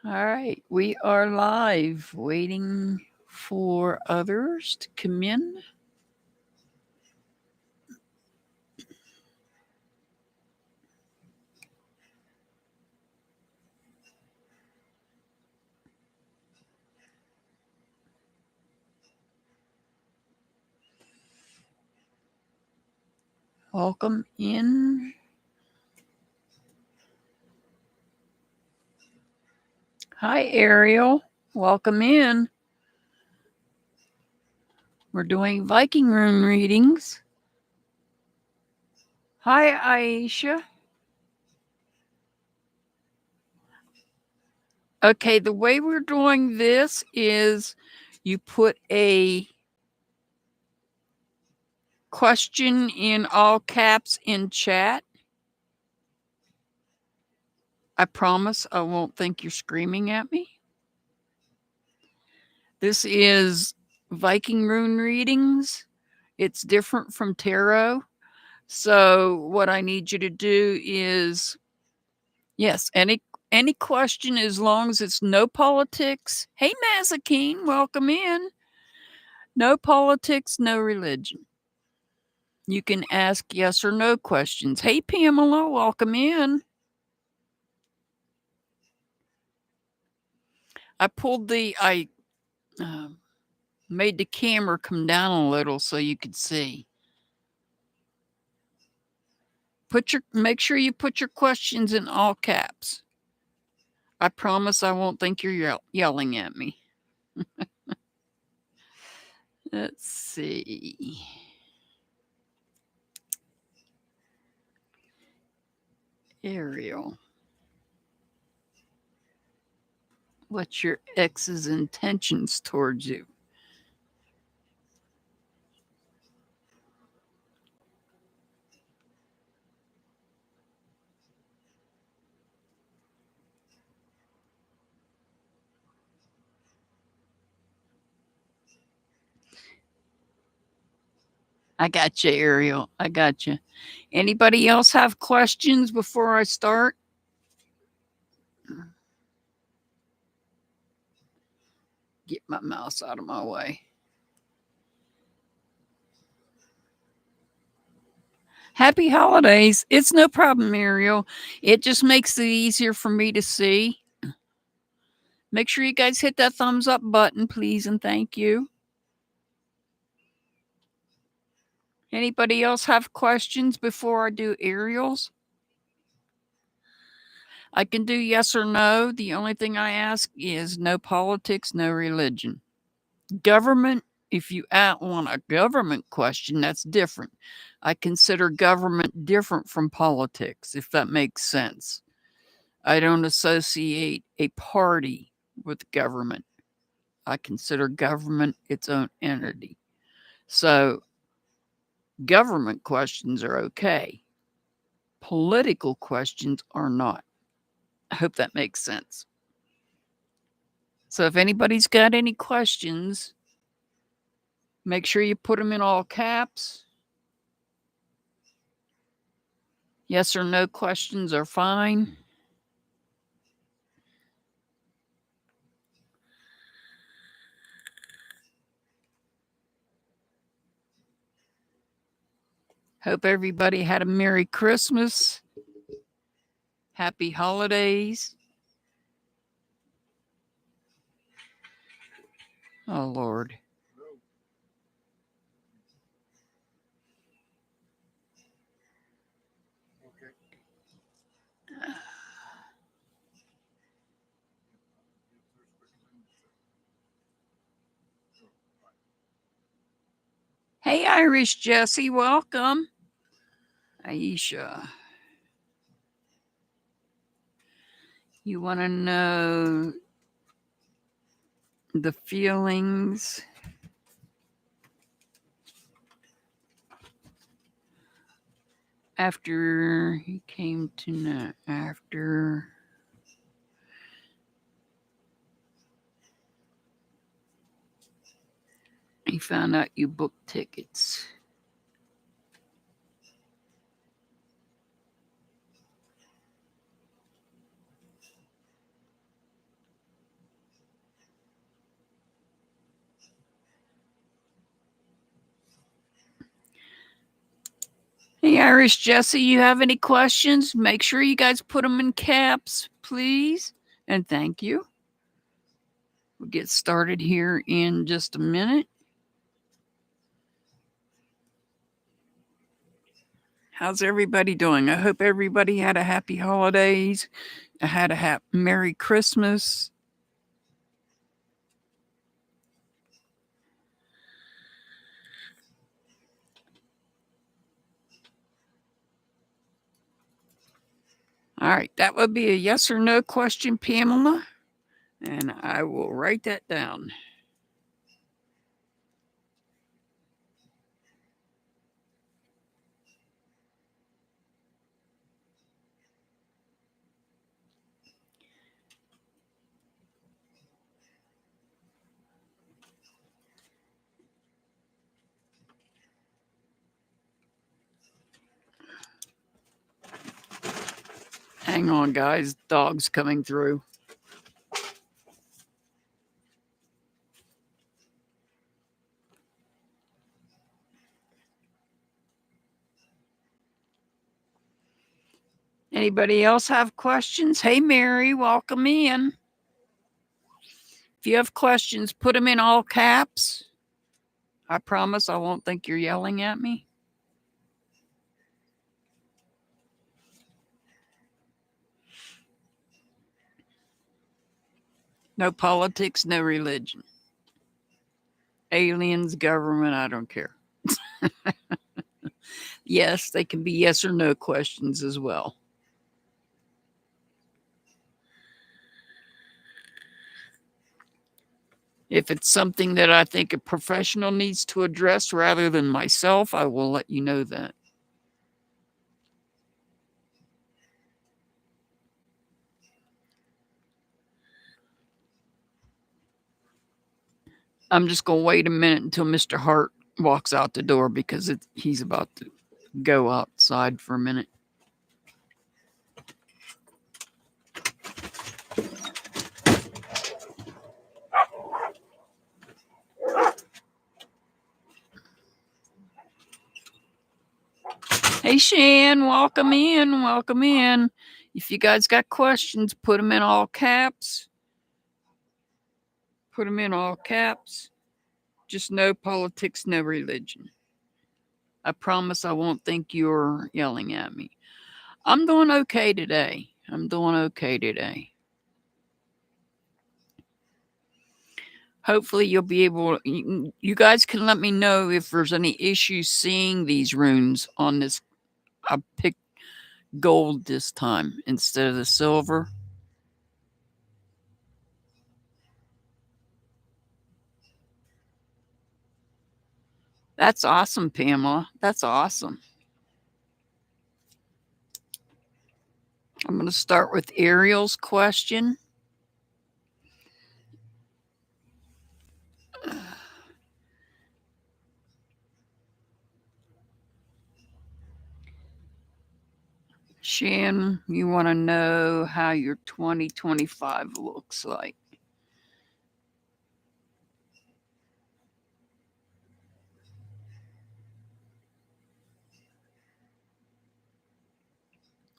All right, we are live, waiting for others to come in. Welcome in. Hi, Ariel. Welcome in. We're doing Viking rune readings. Hi, Aisha. Okay, the way we're doing this is you put a question in all caps in chat. I promise I won't think you're screaming at me. This is Viking rune readings. It's different from tarot. So what I need you to do is, yes, any question, as long as it's no politics. Hey, Mazakeen, welcome in. No politics, no religion. You can ask yes or no questions. Hey, Pamela, welcome in. I made the camera come down a little so you could see. Make sure you put your questions in all caps. I promise I won't think you're yelling at me. Let's see. Ariel. What's your ex's intentions towards you? I got you, Ariel. I got you. Anybody else have questions before I start? Get my mouse out of my way. Happy holidays. It's no problem, Ariel. It just makes it easier for me to see. Make sure you guys hit that thumbs up button, please, and thank you. Anybody else have questions before I do Ariel's? I can do yes or no. The only thing I ask is no politics, no religion. Government, if you want a government question, that's different. I consider government different from politics, if that makes sense. I don't associate a party with government. I consider government its own entity. So government questions are okay. Political questions are not. I hope that makes sense. So if anybody's got any questions, make sure you put them in all caps. Yes or no questions are fine. Hope everybody had a Merry Christmas. Happy holidays. Oh, Lord. Hey, Irish Jesse, welcome. Aisha. You want to know the feelings after he came to know, after he found out you booked tickets. Hey, Irish Jesse, you have any questions? Make sure you guys put them in caps, please. And thank you. We'll get started here in just a minute. How's everybody doing? I hope everybody had a happy holidays. Had a Merry Christmas. All right, that would be a yes or no question, Pamela. And I will write that down. Hang on, guys. Dog's coming through. Anybody else have questions? Hey, Mary, welcome in. If you have questions, put them in all caps. I promise I won't think you're yelling at me. No politics, no religion. Aliens, government, I don't care. Yes, they can be yes or no questions as well. If it's something that I think a professional needs to address rather than myself, I will let you know that. I'm just going to wait a minute until Mr. Hart walks out the door because he's about to go outside for a minute. Hey, Shan, welcome in. Welcome in. If you guys got questions, put them in all caps. Put them in all caps. Just no politics, no religion. I promise I won't think you're yelling at me. I'm doing okay today. Hopefully you'll be able to, you guys can let me know if there's any issues seeing these runes on this. I picked gold this time instead of the silver. That's awesome, Pamela. That's awesome. I'm going to start with Ariel's question. Shan, you want to know how your 2025 looks like.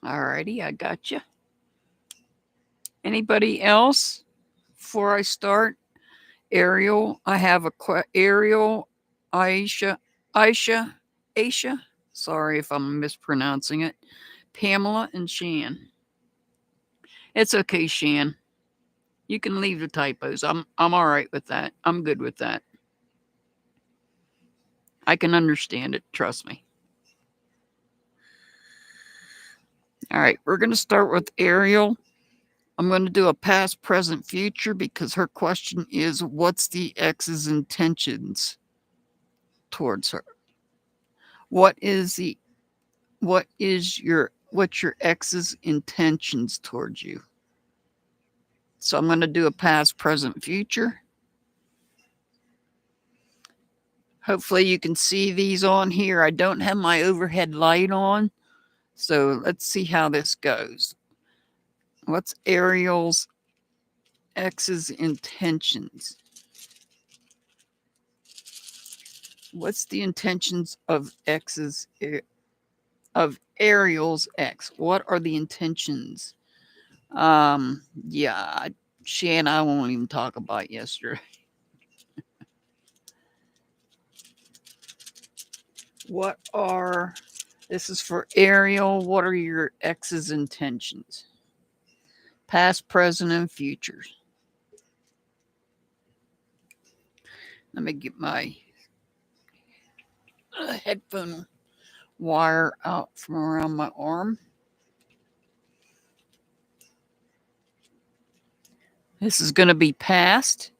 Alrighty, I got you. Anybody else before I start? Ariel, I have a Ariel, Aisha. Sorry if I'm mispronouncing it. Pamela and Shan. It's okay, Shan. You can leave the typos. I'm all right with that. I'm good with that. I can understand it. Trust me. All right, we're going to start with Ariel. I'm going to do a past, present, future because her question is, what's the ex's intentions towards her? What's your ex's intentions towards you? So I'm going to do a past, present, future. Hopefully you can see these on here. I don't have my overhead light on. So let's see how this goes. What's Ariel's ex's intentions? What's the intentions of ex's of Ariel's ex? What are the intentions? Yeah, she and I won't even talk about yesterday. This is for Ariel. What are your ex's intentions? Past, present, and future. Let me get my headphone wire out from around my arm. This is going to be past.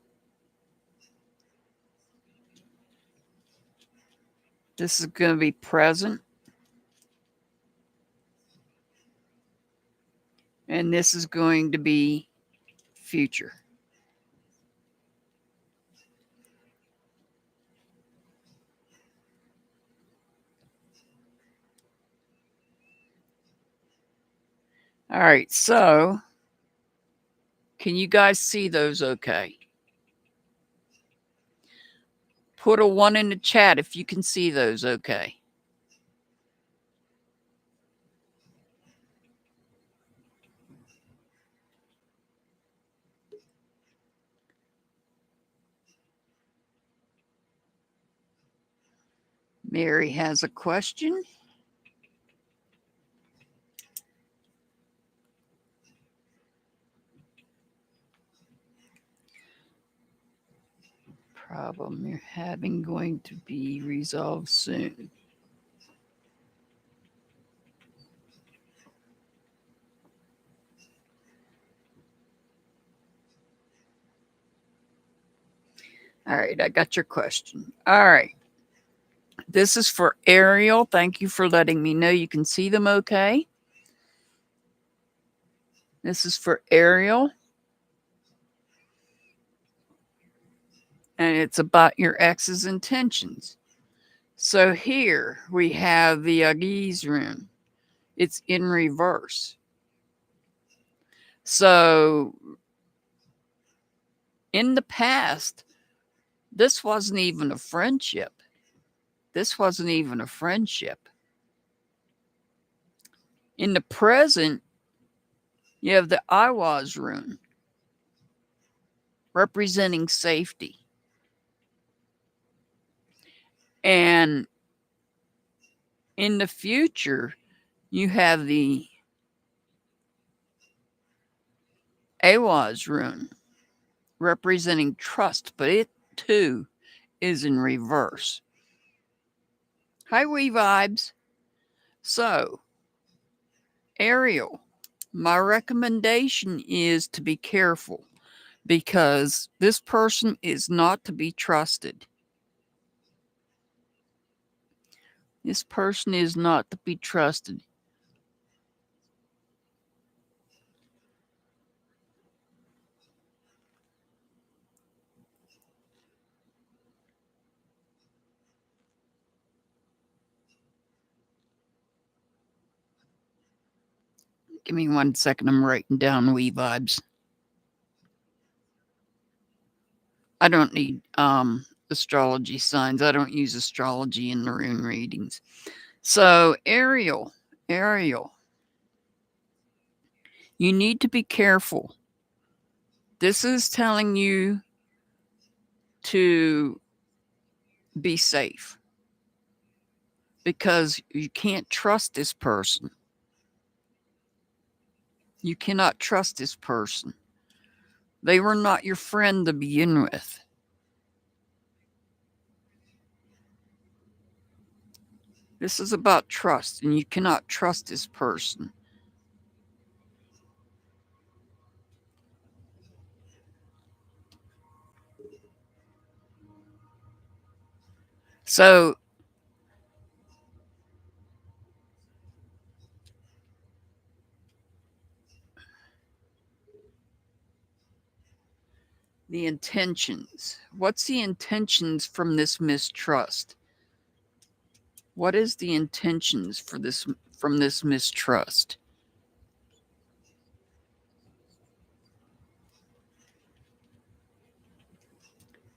This is going to be present. And this is going to be future. All right, so can you guys see those okay? Put a 1 in the chat if you can see those okay. Mary has a question. Problem you're having going to be resolved soon. All right, I got your question. All right. This is for Ariel. Thank you for letting me know you can see them okay. This is for Ariel. And it's about your ex's intentions. So here we have the Agiz rune. It's in reverse. So in the past, this wasn't even a friendship. This wasn't even a friendship. In the present, you have the Iwaz rune representing safety. And in the future, you have the Awaz rune representing trust, but it too is in reverse. Hi, Wee Vibes. So, Ariel, my recommendation is to be careful because this person is not to be trusted. This person is not to be trusted. Give me 1 second. I'm writing down Wee Vibes. I don't need astrology signs. I don't use astrology in the rune readings. So, Ariel, you need to be careful. This is telling you to be safe because you can't trust this person. You cannot trust this person. They were not your friend to begin with. This is about trust, and you cannot trust this person. So, the intentions. What's the intentions from this mistrust? What is the intentions for this from this mistrust?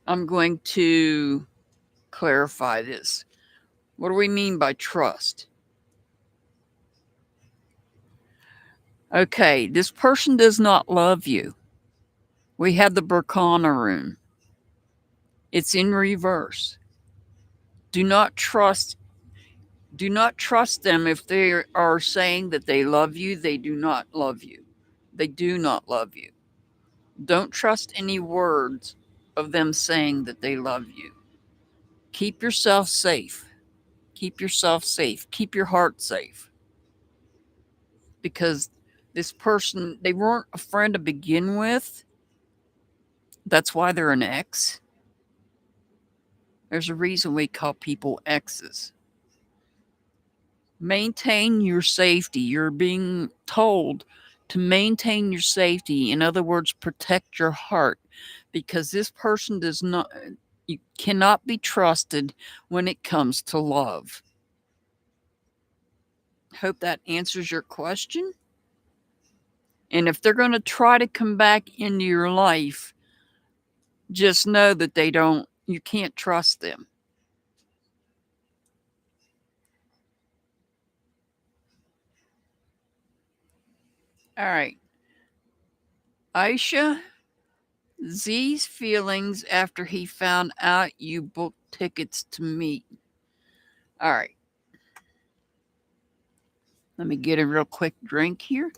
I'm going to clarify this. What do we mean by trust? Okay, this person does not love you. We have the Berkana rune. It's in reverse. Do not trust them if they are saying that they love you. They do not love you. They do not love you. Don't trust any words of them saying that they love you. Keep yourself safe. Keep yourself safe. Keep your heart safe. Because this person, they weren't a friend to begin with. That's why they're an ex. There's a reason we call people exes. Maintain your safety. You're being told to maintain your safety. In other words, protect your heart, because this person does not, you cannot be trusted when it comes to love. Hope that answers your question. And if they're going to try to come back into your life, just know that you can't trust them. All right. Aisha, Z's feelings after he found out you booked tickets to meet. All right. Let me get a real quick drink here.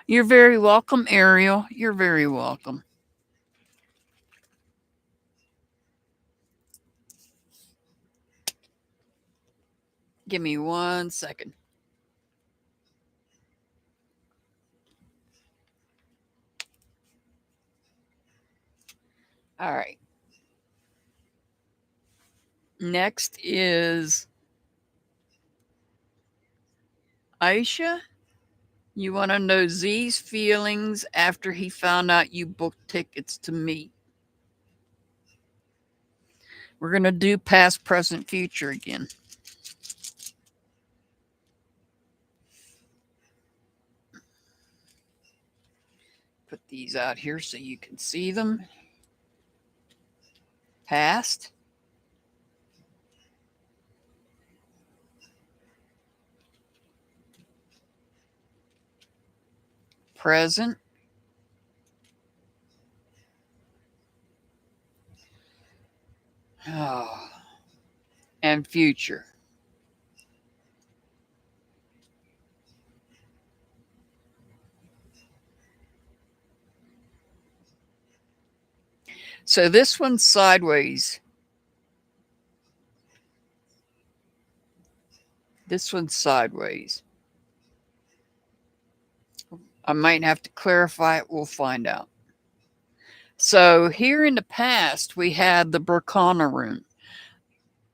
You're very welcome, Ariel. You're very welcome. Give me 1 second. All right. Next is Aisha. You want to know Z's feelings after he found out you booked tickets to meet. We're going to do past, present, future again. Put these out here so you can see them. Past. Present. Oh, and future. So this one's sideways. This one's sideways. I might have to clarify it. We'll find out. So here in the past, we had the Berkana rune.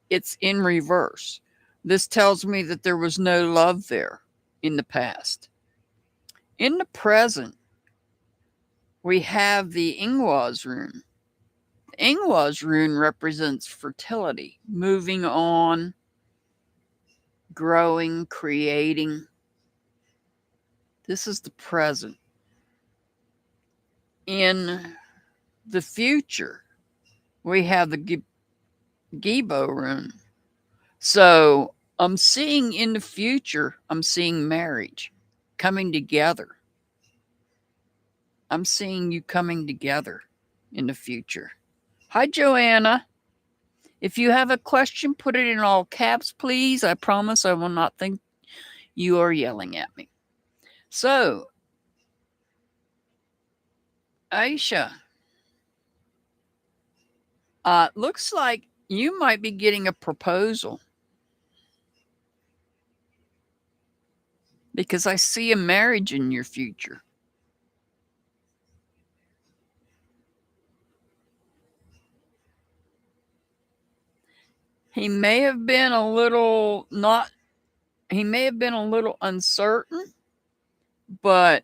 It's in reverse. This tells me that there was no love there in the past. In the present, we have the Ingwaz rune. The Ingwaz rune represents fertility, moving on, growing, creating. This is the present. In the future, we have the Gibo rune. So I'm seeing in the future, I'm seeing marriage coming together. I'm seeing you coming together in the future. Hi, Joanna. If you have a question, put it in all caps, please. I promise I will not think you are yelling at me. So, Aisha, looks like you might be getting a proposal because I see a marriage in your future. He may have been a little uncertain, but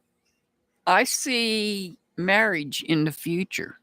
I see marriage in the future.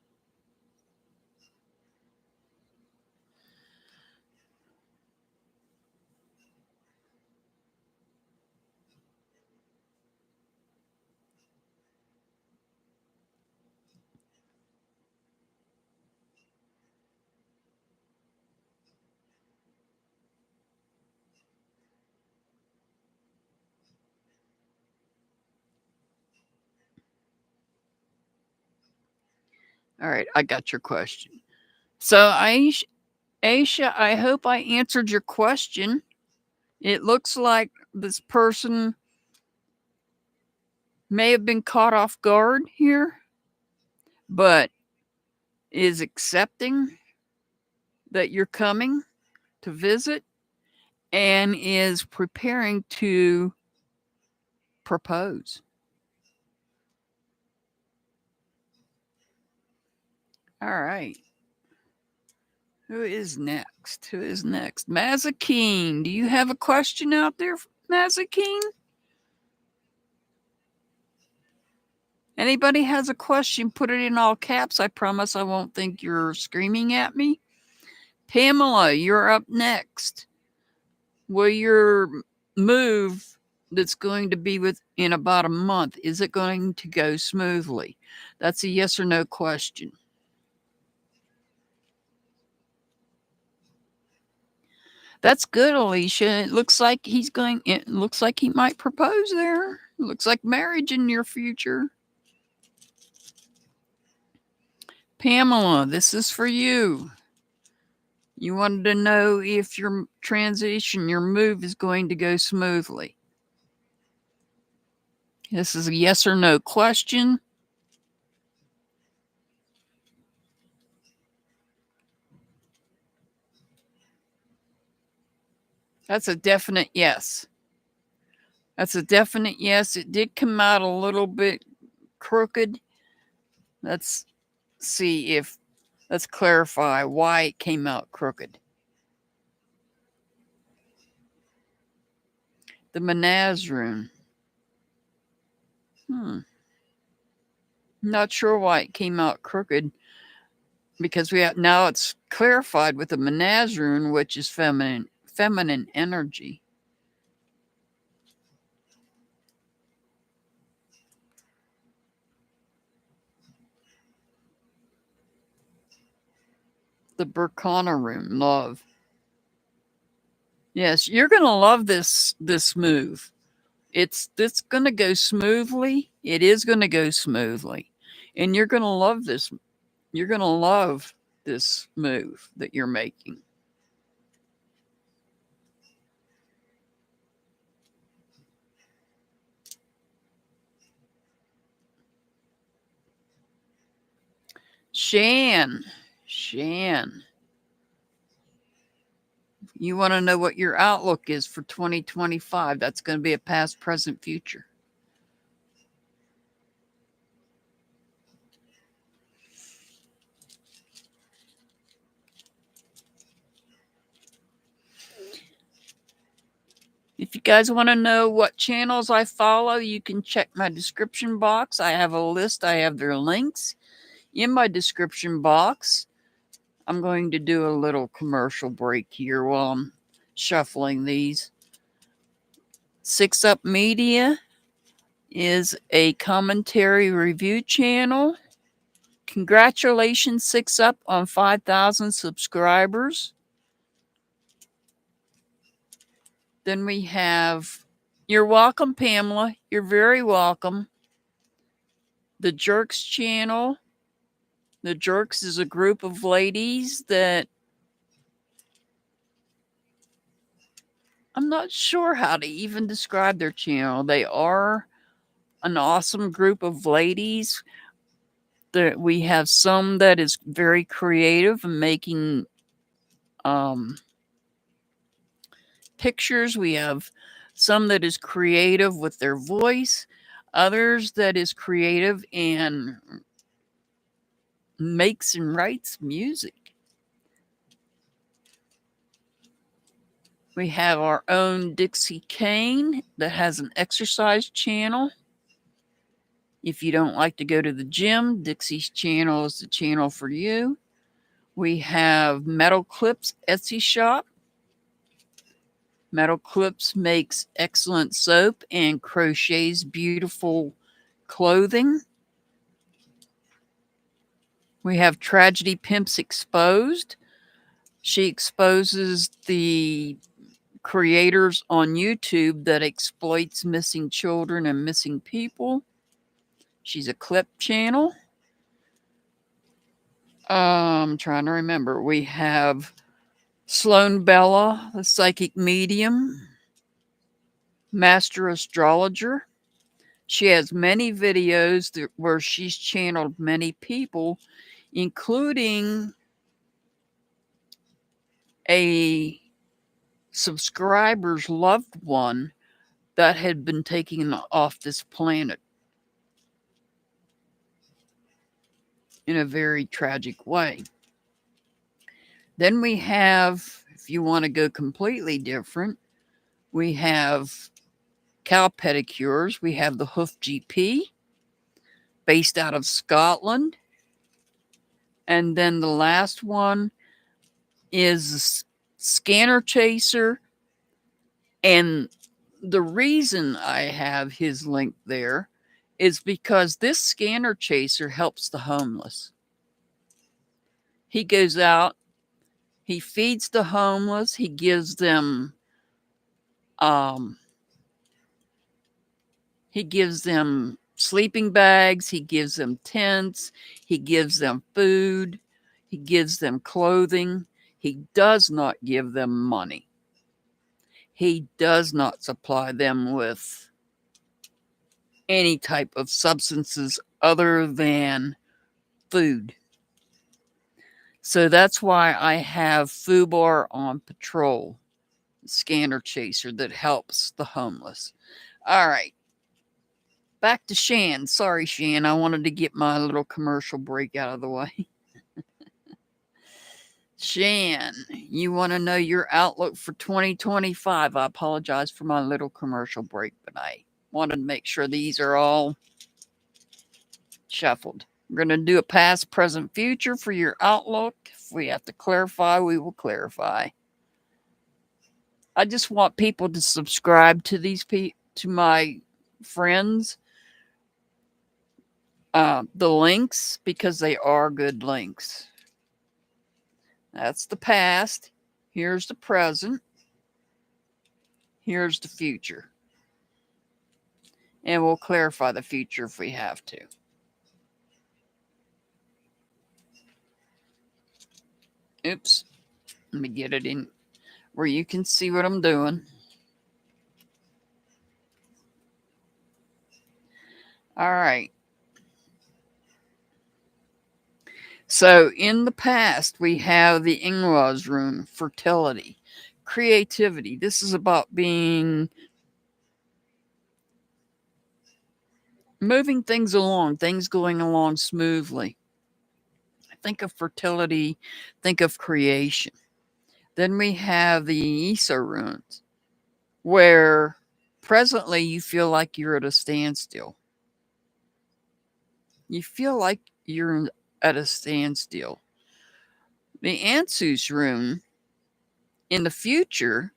All right, I got your question. So, Aisha, I hope I answered your question. It looks like this person may have been caught off guard here, but is accepting that you're coming to visit and is preparing to propose. All right. Who is next? Who is next? Mazakeen. Do you have a question out there, Mazakeen? Anybody has a question, put it in all caps. I promise I won't think you're screaming at me. Pamela, you're up next. Will your move that's going to be within about a month, is it going to go smoothly? That's a yes or no question. That's good, Alicia. It looks like it looks like he might propose there. It looks like marriage in your future. Pamela, this is for you. You wanted to know if your transition, your move is going to go smoothly. This is a yes or no question. That's a definite yes. That's a definite yes. It did come out a little bit crooked. Let's see if, let's clarify why it came out crooked. The Manazrune. Not sure why it came out crooked, because now it's clarified with the Manazrune, which is feminine energy. The Burkana room, love. Yes, you're gonna love this move. It's gonna go smoothly. It is gonna go smoothly, and you're gonna love this. You're gonna love this move that you're making. Shan. You want to know what your outlook is for 2025? That's going to be a past, present, future. If you guys want to know what channels I follow, you can check my description box. I have a list. I have their links in my description box. I'm going to do a little commercial break here while I'm shuffling these. Six Up Media is a commentary review channel. Congratulations, Six Up, on 5,000 subscribers. Then we have, you're welcome, Pamela. You're very welcome. The Jerks channel. The Jerks is a group of ladies that I'm not sure how to even describe their channel. They are an awesome group of ladies. We have some that is very creative and making pictures. We have some that is creative with their voice, others that is creative and makes and writes music. We have our own Dixie Cain that has an exercise channel. If you don't like to go to the gym, Dixie's channel is the channel for you. We have Metal Clips Etsy shop. Metal Clips makes excellent soap and crochets beautiful clothing. We have Tragedy Pimps Exposed. She exposes the creators on YouTube that exploits missing children and missing people. She's a clip channel. Trying to remember. We have Sloan Bella, the psychic medium, master astrologer. She has many videos where she's channeled many people, including a subscriber's loved one that had been taken off this planet in a very tragic way. Then we have, if you want to go completely different, we have cow pedicures. We have the Hoof GP, based out of Scotland. And then the last one is Scanner Chaser. And the reason I have his link there is because this Scanner Chaser helps the homeless. He goes out, he feeds the homeless, he gives them sleeping bags, he gives them tents, he gives them food, he gives them clothing. He does not give them money. He does not supply them with any type of substances other than food. So that's why I have FUBAR on patrol, Scanner Chaser, that helps the homeless. All right. Back to Shan. Sorry, Shan. I wanted to get my little commercial break out of the way. Shan, you want to know your outlook for 2025? I apologize for my little commercial break, but I wanted to make sure these are all shuffled. We're going to do a past, present, future for your outlook. If we have to clarify, we will clarify. I just want people to subscribe to to my friends. The links, because they are good links. That's the past. Here's the present. Here's the future. And we'll clarify the future if we have to. Oops. Let me get it in where you can see what I'm doing. All right. So in the past, we have the Ingwaz rune, fertility, creativity. This is about moving things along, things going along smoothly. Think of fertility, think of creation. Then we have the Isa runes, where presently you feel like you're at a standstill. You feel like you're at a standstill. The Ansus rune in the future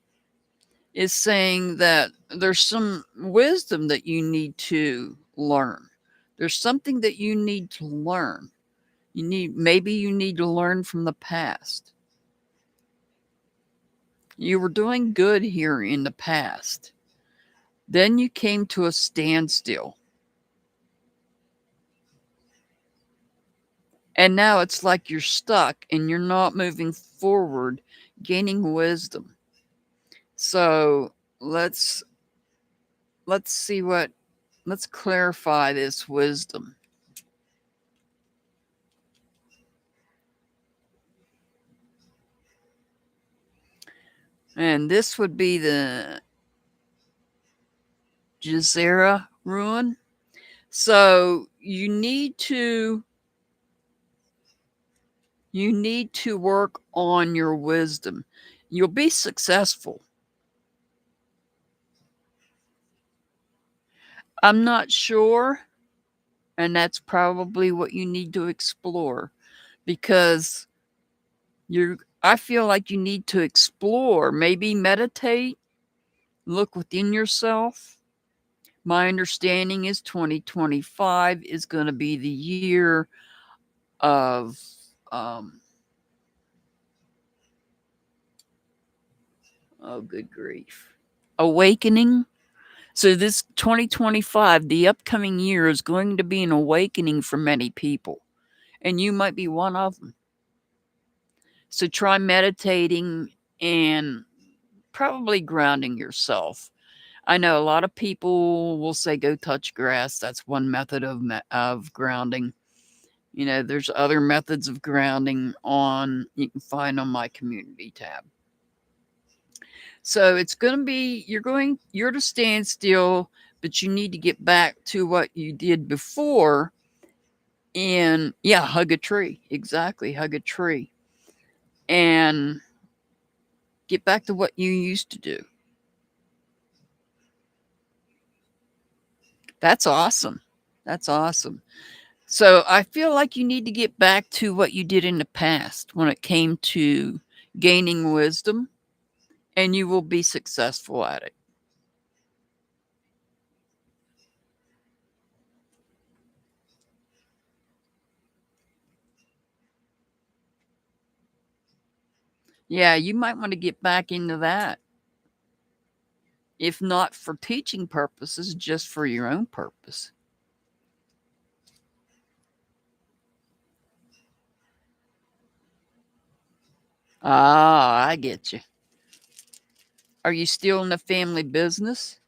is saying that there's some wisdom that you need to learn. There's something that you need to learn. Maybe you need to learn from the past. You were doing good here in the past. Then you came to a standstill. And now it's like you're stuck and you're not moving forward, gaining wisdom. So let's clarify this wisdom. And this would be the Jazera rune. So you need to work on your wisdom. You'll be successful. I'm not sure, and that's probably what you need to explore, because I feel like you need to explore, maybe meditate, look within yourself. My understanding is 2025 is going to be the year of oh, good grief, awakening. So this 2025, the upcoming year, is going to be an awakening for many people, and you might be one of them. So try meditating and probably grounding yourself. I know a lot of people will say go touch grass. That's one method of grounding. You know, there's other methods of grounding on you can find on my community tab. So it's going to be you're to stand still, but you need to get back to what you did before. And yeah, hug a tree. Exactly, hug a tree. And get back to what you used to do. That's awesome. That's awesome. So I feel like you need to get back to what you did in the past when it came to gaining wisdom, and you will be successful at it. Yeah, you might want to get back into that. If not for teaching purposes, just for your own purpose. Ah, I get you. Are you still in the family business?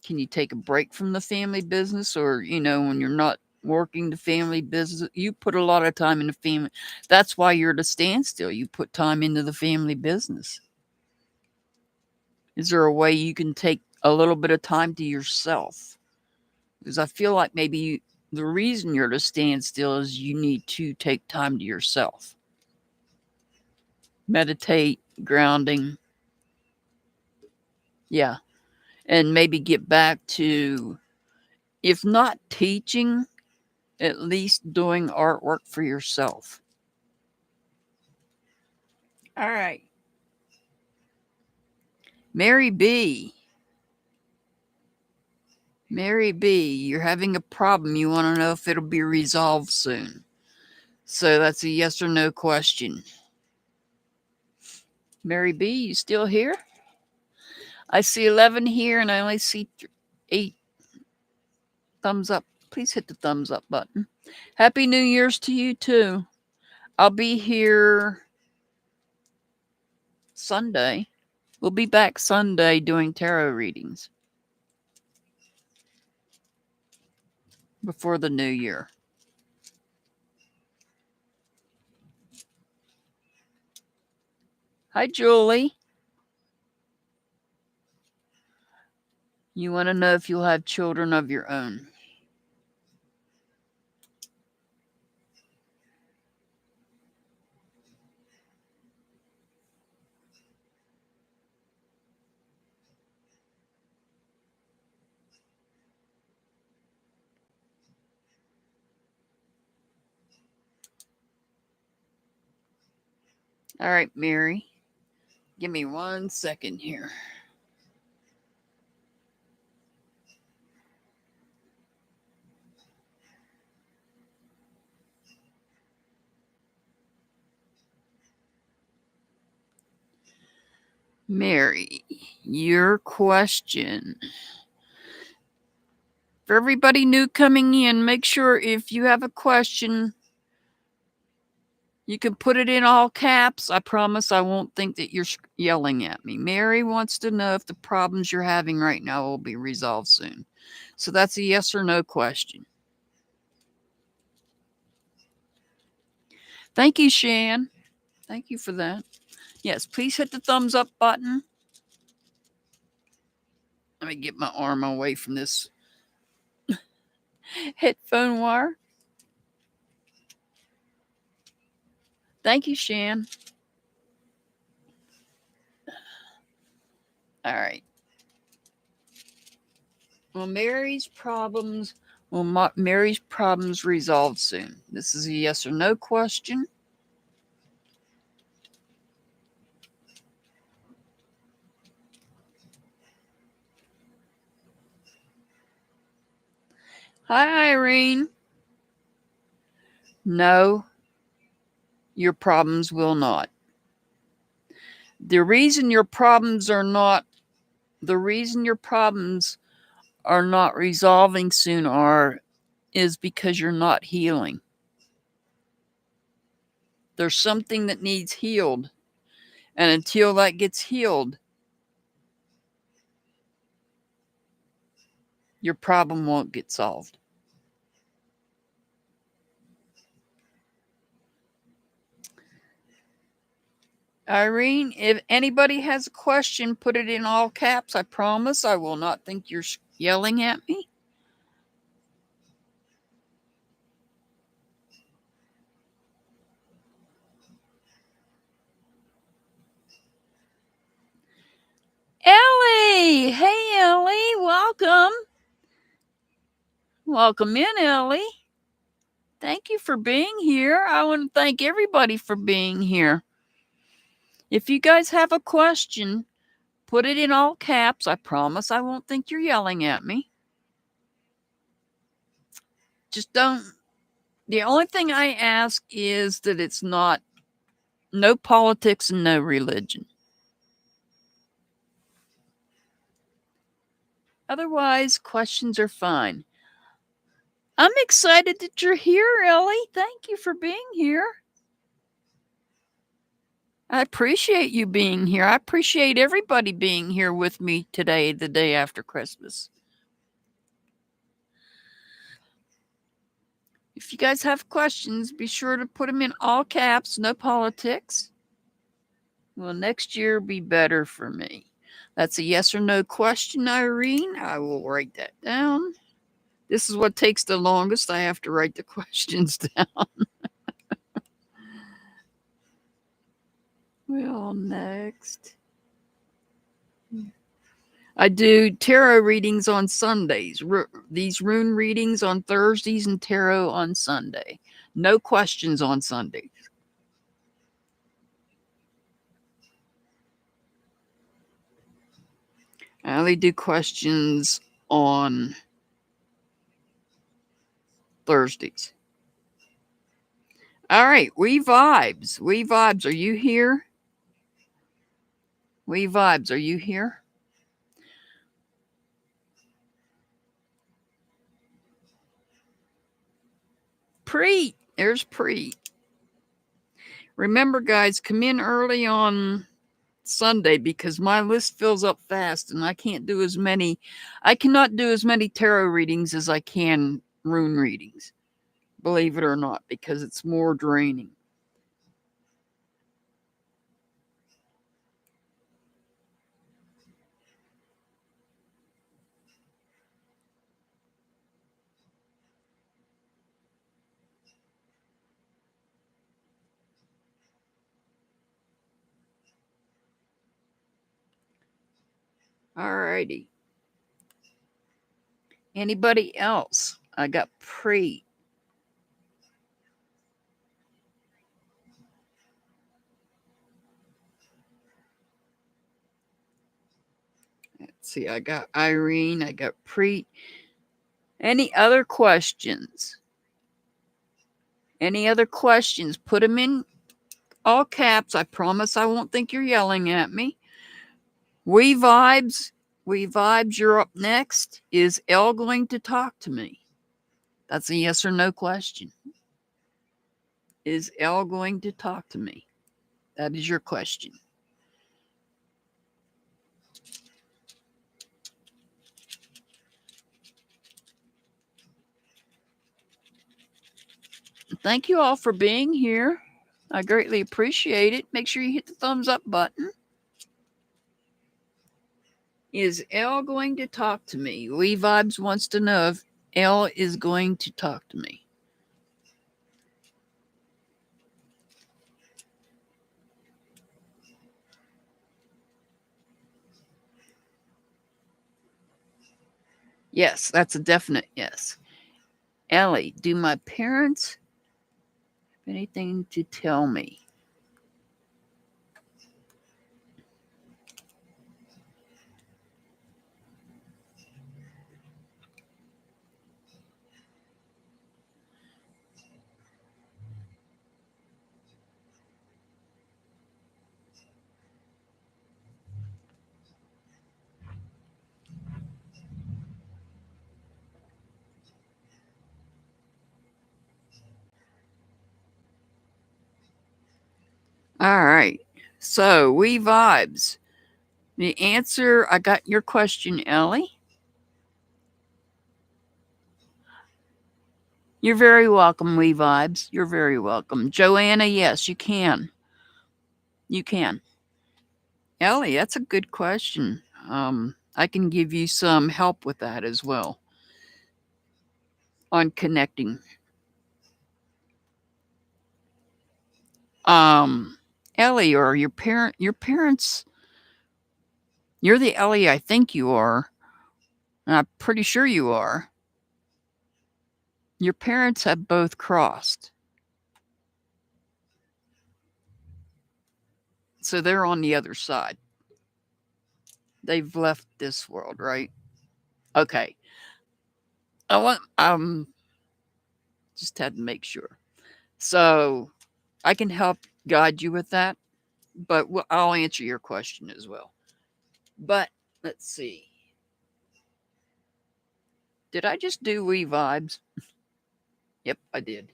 Can you take a break from the family business? Or, when you're not working the family business, you put a lot of time in the family. That's why you're at a standstill. You put time into the family business. Is there a way you can take a little bit of time to yourself? Because I feel like maybe the reason you're at a standstill is you need to take time to yourself. Meditate, grounding. Yeah. And maybe get back to, if not teaching, at least doing artwork for yourself. All right. Mary B. Mary B, you're having a problem. You want to know if it'll be resolved soon. So that's a yes or no question. Mary B, you still here? I see 11 here and I only see 8 thumbs up. Please hit the thumbs up button. Happy New Year's to you too. I'll be here Sunday. We'll be back Sunday doing tarot readings before the new year. Hi, Julie. You want to know if you'll have children of your own. All right, Mary. Give me 1 second here. Mary, your question. For everybody new coming in, make sure if you have a question, you can put it in all caps. I promise I won't think that you're yelling at me. Mary wants to know if the problems you're having right now will be resolved soon. So that's a yes or no question. Thank you, Shan. Thank you for that. Yes, please hit the thumbs up button. Let me get my arm away from this headphone wire. Thank you, Shan. All right. Will Mary's problems resolve soon? This is a yes or no question. Hi, Irene. No, your problems will not. The reason your problems are not resolving soon is because you're not healing. There's something that needs healed. And until that gets healed, your problem won't get solved. Irene, if anybody has a question, put it in all caps. I promise I will not think you're yelling at me. Ellie! Hey, Ellie. Welcome. Welcome in, Ellie. Thank you for being here. I want to thank everybody for being here. If you guys have a question, put it in all caps. I promise I won't think you're yelling at me. Just don't. The only thing I ask is that it's not no politics and no religion. Otherwise, questions are fine. I'm excited that you're here, Ellie. Thank you for being here. I appreciate you being here. I appreciate everybody being here with me today, the day after Christmas. If you guys have questions, be sure to put them in all caps, no politics. Will next year be better for me? That's a yes or no question, Irene. I will write that down. This is what takes the longest. I have to write the questions down. Well, next. I do tarot readings on Sundays. These rune readings on Thursdays and tarot on Sunday. No questions on Sundays. I only do questions on Thursdays. All right, We Vibes. We Vibes, are you here? We Vibes, are you here? Preet, there's Preet. Remember, guys, come in early on Sunday because my list fills up fast and I cannot do as many tarot readings as I can rune readings. Believe it or not, because it's more draining. Alrighty. Anybody else? I got Preet. Let's see, I got Irene, I got Preet. Any other questions? Any other questions? Put them in all caps. I promise I won't think you're yelling at me. We Vibes, you're up next. Is Elle going to talk to me? That's a yes or no question. Is Elle going to talk to me? That is your question. Thank you all for being here. I greatly appreciate it. Make sure you hit the thumbs up button. Is Elle going to talk to me? We Vibes wants to know if Elle is going to talk to me. Yes, that's a definite yes. Ellie, do my parents have anything to tell me? All right. So, we vibes. The answer, I got your question, Ellie. You're very welcome, We Vibes. You're very welcome. Joanna, yes, you can. You can. Ellie, that's a good question. I can give you some help with that as well on connecting. Ellie, or your parents, you're the Ellie I think you are, and I'm pretty sure you are. Your parents have both crossed. So they're on the other side. They've left this world, right? Okay. I want just had to make sure. So I can help guide you with that, but I'll answer your question as well. But let's see. Did I just do We Vibes? Yep, I did.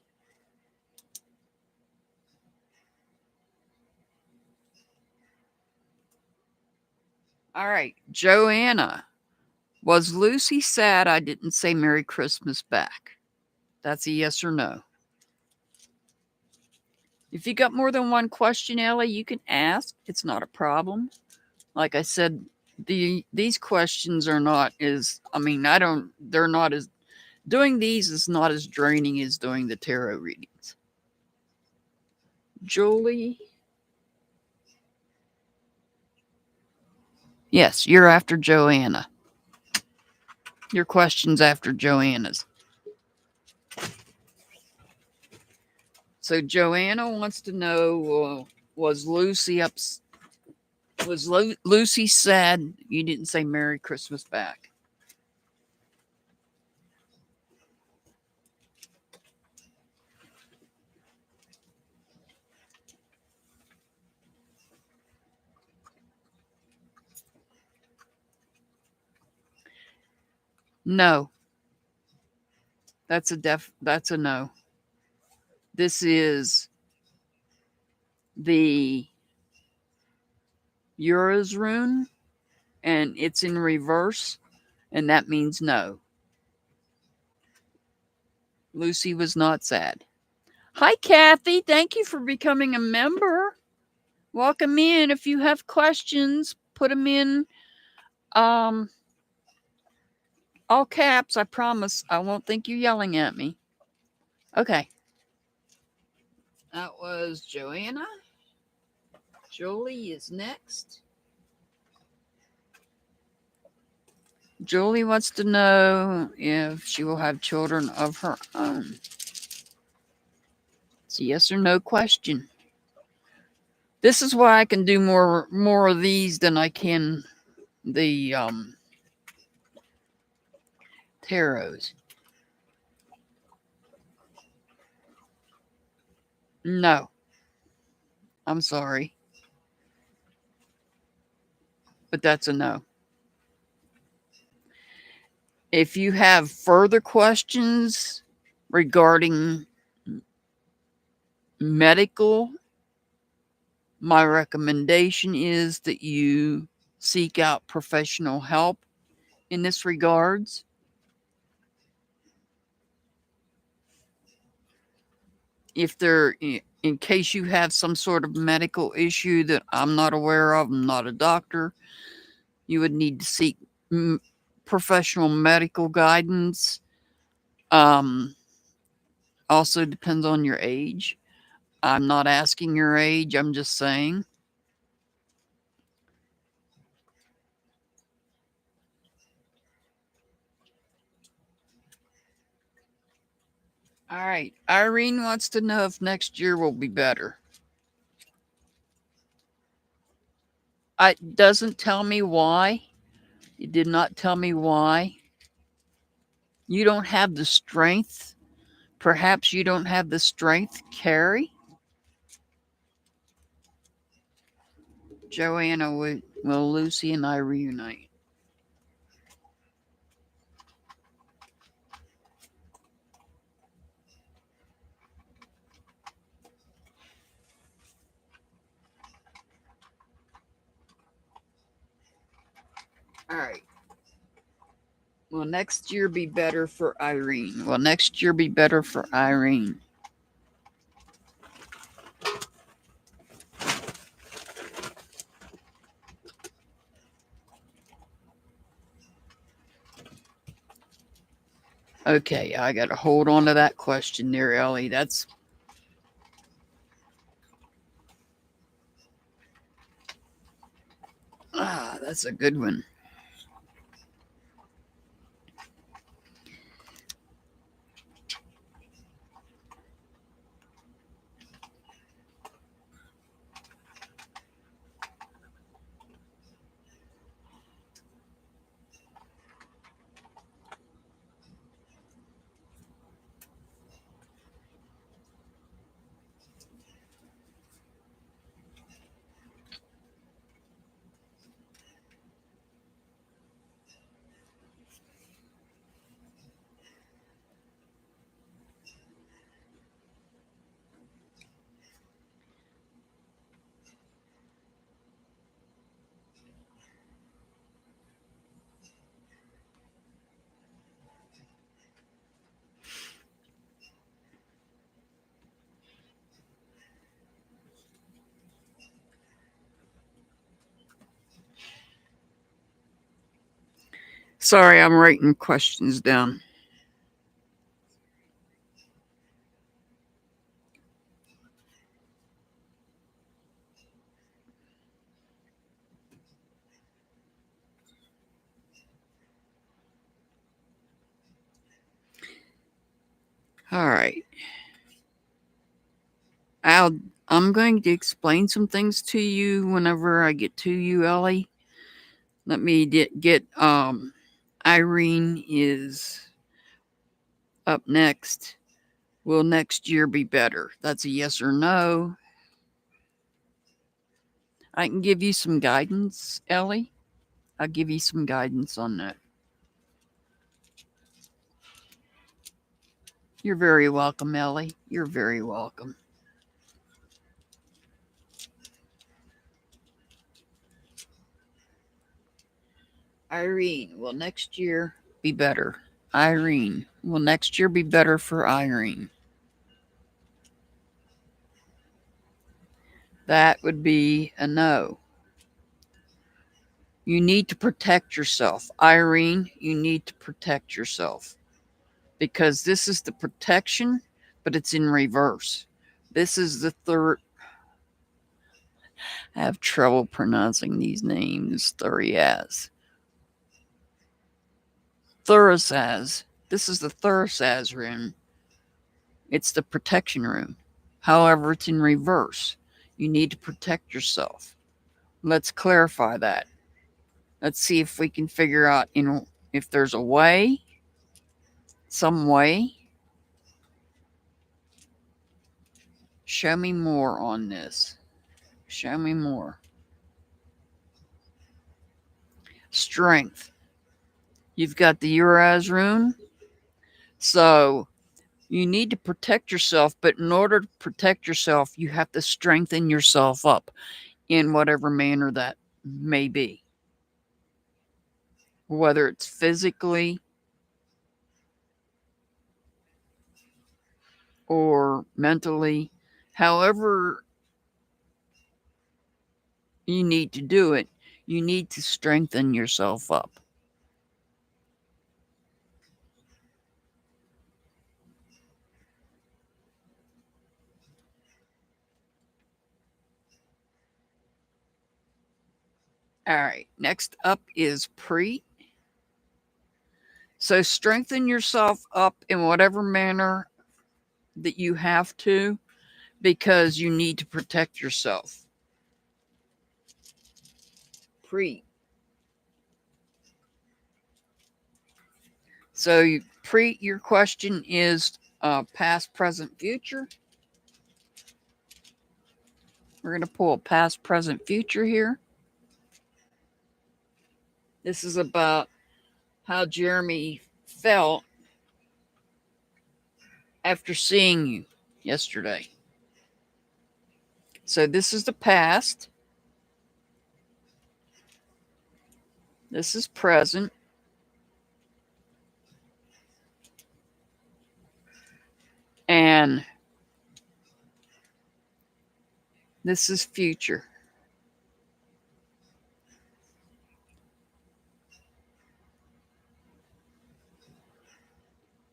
All right, Joanna. Was Lucy sad I didn't say Merry Christmas back? That's a yes or no. If you got more than one question, Ellie, you can ask. It's not a problem. Like I said, these questions are not as they're not as doing these is not as draining as doing the tarot readings. Julie. Yes, you're after Joanna. Your question's after Joanna's. So Joanna wants to know, was Lucy Lucy sad you didn't say Merry Christmas back? No. That's a no. This is the Euros rune, and it's in reverse, and that means no. Lucy was not sad. Hi, Kathy. Thank you for becoming a member. Welcome in. If you have questions, put them in all caps. I promise I won't think you're yelling at me. Okay. That was Joanna. Jolie is next. Jolie wants to know if she will have children of her own. It's a yes or no question. This is why I can do more of these than I can the tarots. No. I'm sorry. But that's a no. If you have further questions regarding medical, my recommendation is that you seek out professional help in this regards. If in case you have some sort of medical issue that I'm not aware of, I'm not a doctor, you would need to seek professional medical guidance. Also depends on your age. I'm not asking your age, I'm just saying. All right. Irene wants to know if next year will be better. It doesn't tell me why. It did not tell me why. You don't have the strength. Perhaps you don't have the strength, Carrie. Joanna, will Lucy and I reunite? All right. Will next year be better for Irene? Will next year be better for Irene? Okay, I got to hold on to that question there, Ellie. That's a good one. Sorry, I'm writing questions down. All right. I'm going to explain some things to you whenever I get to you, Ellie. Let me get Irene is up next. Will next year be better? That's a yes or no. I can give you some guidance, Ellie. I'll give you some guidance on that. You're very welcome, Ellie. You're very welcome. Irene, will next year be better? Irene, will next year be better for Irene? That would be a no. You need to protect yourself. Irene, you need to protect yourself. Because this is the protection, but it's in reverse. This is the third. I have trouble pronouncing these names. Thuriaz. Thurasaz. This is the Thurasaz rune. It's the protection rune. However, it's in reverse. You need to protect yourself. Let's clarify that. Let's see if we can figure out if there's a way, some way. Show me more on this. Show me more. Strength. You've got the Uraz rune. So you need to protect yourself, but in order to protect yourself, you have to strengthen yourself up in whatever manner that may be. Whether it's physically or mentally, however you need to do it, you need to strengthen yourself up. All right, next up is Preet. So strengthen yourself up in whatever manner that you have to, because you need to protect yourself. Preet. So, Preet, your question is past, present, future. We're going to pull past, present, future here. This is about how Jeremy felt after seeing you yesterday. So this is the past. This is present. And this is future.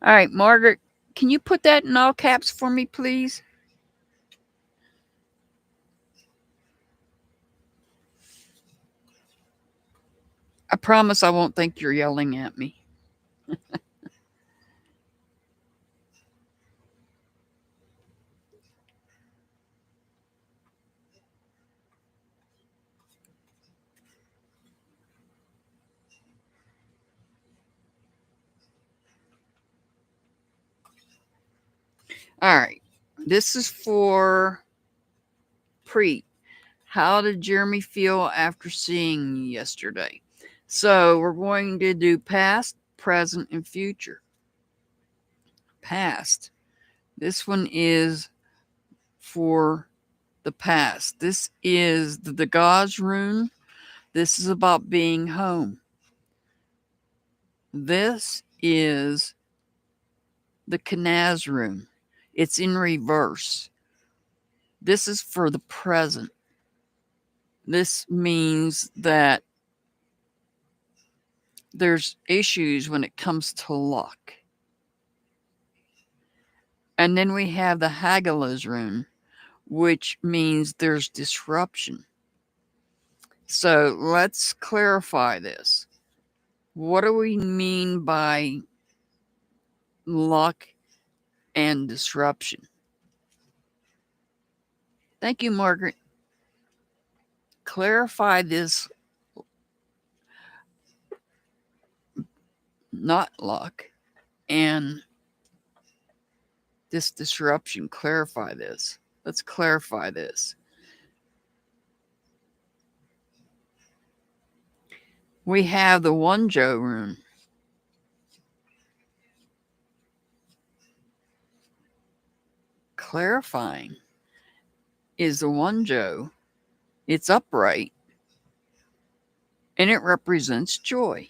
All right, Margaret, can you put that in all caps for me, please? I promise I won't think you're yelling at me. All right. This is for Preet. How did Jeremy feel after seeing you yesterday? So we're going to do past, present, and future. Past. This one is for the past. This is the Dagaz rune. This is about being home. This is the Kanaz rune. It's in reverse. This is for the present. This means that there's issues when it comes to luck. And then we have the Hagalaz rune, which means there's disruption. So let's clarify this. What do we mean by luck and disruption? Thank you, Margaret. Clarify this, not luck, and this disruption. Clarify this. Let's clarify this. We have the one Joe rune. Clarifying is the one Joe. It's upright and it represents joy.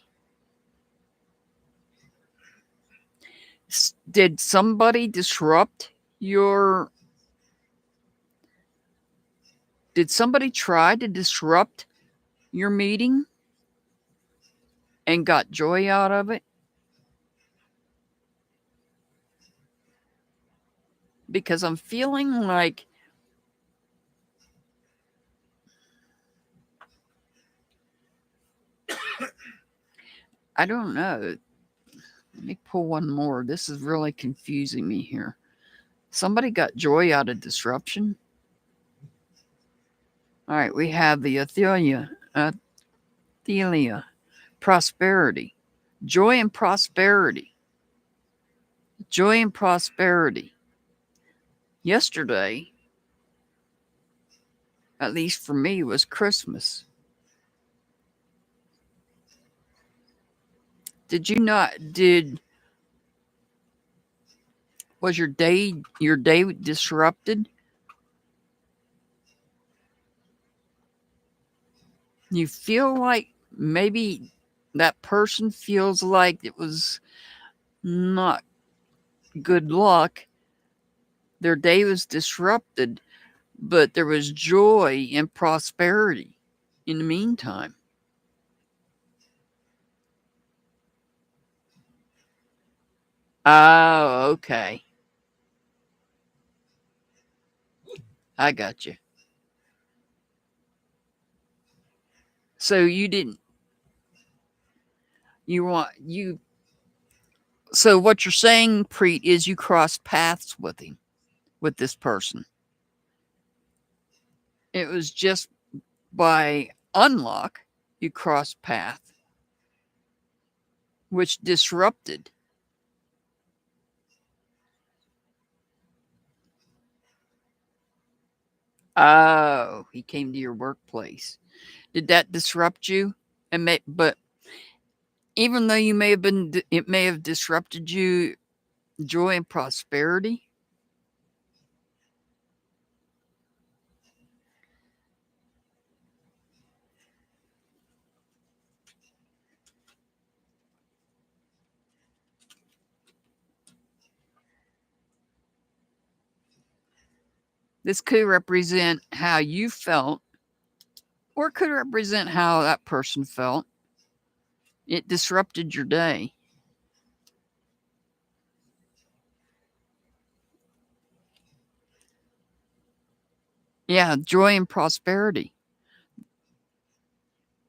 Did somebody disrupt your. Did somebody try to disrupt your meeting and got joy out of it? Because I'm feeling like I don't know. Let me pull one more. This is really confusing me here. Somebody got joy out of disruption. All right, we have the Athelia, prosperity, joy and prosperity, joy and prosperity. Yesterday, at least for me, was Christmas. Did you not? Was your day disrupted? You feel like maybe that person feels like it was not good luck. Their day was disrupted, but there was joy and prosperity in the meantime. Oh, okay. I got you. So you didn't. You want you. So what you're saying, Preet, is you crossed paths with him, with this person. It was just by unlock you crossed path, which disrupted. Oh, he came to your workplace. Did that disrupt you? But even though you may have been, it may have disrupted you, joy and prosperity. This could represent how you felt, or it could represent how that person felt. It disrupted your day. Yeah, joy and prosperity.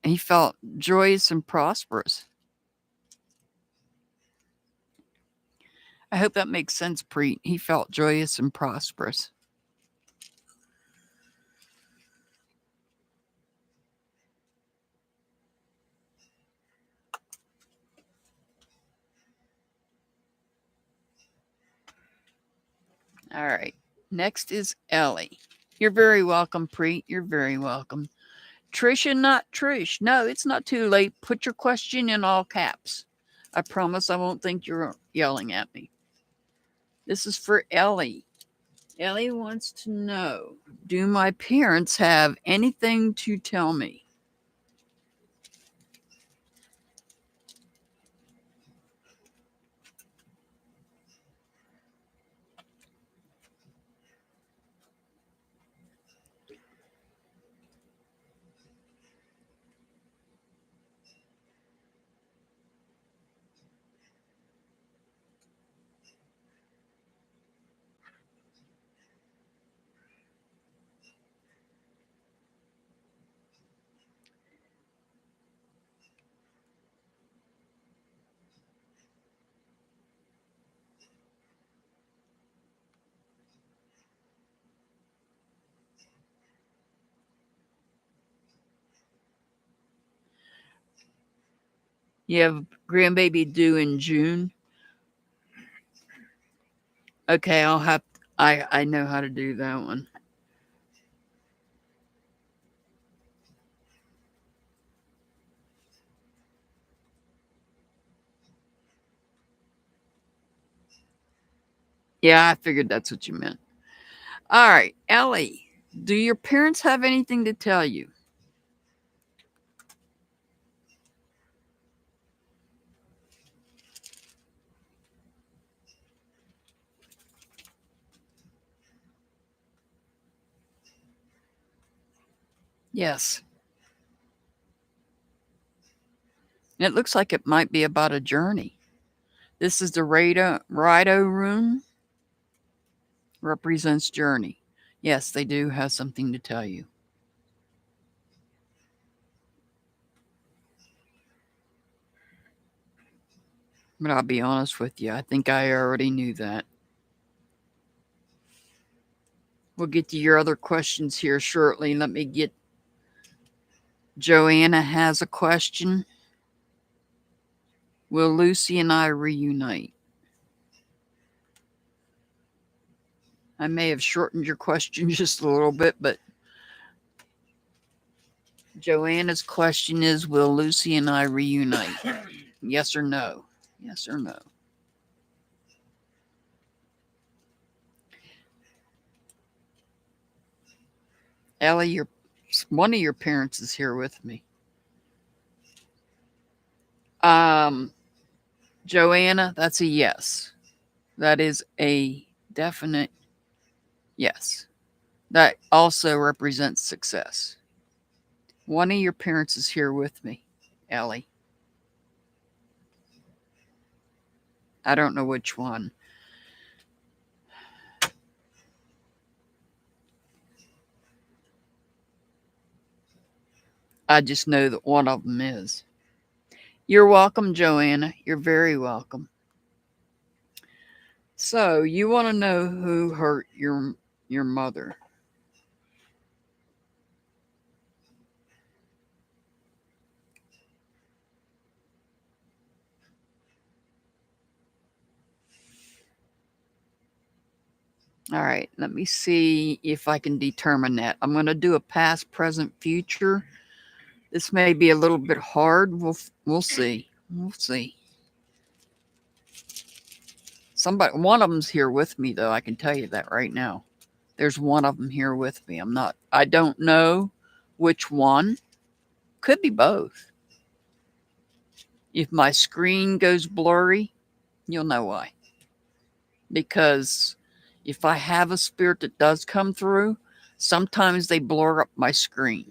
He felt joyous and prosperous. I hope that makes sense, Preet. He felt joyous and prosperous. All right. Next is Ellie. You're very welcome, Preet. You're very welcome. Trisha, not Trish. No, it's not too late. Put your question in all caps. I promise I won't think you're yelling at me. This is for Ellie. Ellie wants to know, do my parents have anything to tell me? You have grandbaby due in June. Okay, I know how to do that one. Yeah, I figured that's what you meant. All right, Ellie, do your parents have anything to tell you? Yes. It looks like it might be about a journey. This is the Rido rune, represents journey. Yes, they do have something to tell you. But I'll be honest with you, I think I already knew that. We'll get to your other questions here shortly. Let me get Joanna has a question. Will Lucy and I reunite? I may have shortened your question just a little bit, but Joanna's question is, will Lucy and I reunite? Yes or no? Yes or no? Ellie, one of your parents is here with me. Um, Joanna, that's a yes. That is a definite yes. That also represents success. One of your parents is here with me, Ellie. I don't know which one. I just know that one of them is. You're welcome, Joanna. You're very welcome. So, you want to know who hurt your mother? All right, let me see if I can determine that. I'm going to do a past, present, future. This may be a little bit hard. We'll see. We'll see. One of them's here with me though. I can tell you that right now. There's one of them here with me. I don't know which one. Could be both. If my screen goes blurry, you'll know why. Because If I have a spirit that does come through, sometimes they blur up my screen.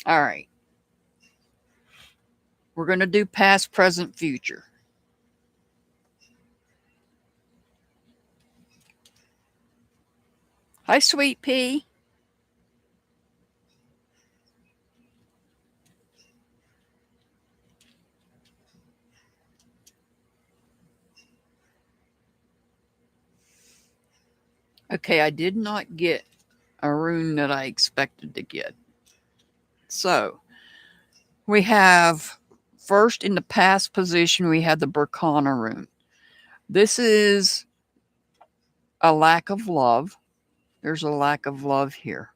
All right. We're going to do past, present, future. Hi, Sweet Pea. Okay, I did not get a rune that I expected to get. So, we have first in the past position, we had the Berkana rune. This is a lack of love. There's a lack of love here.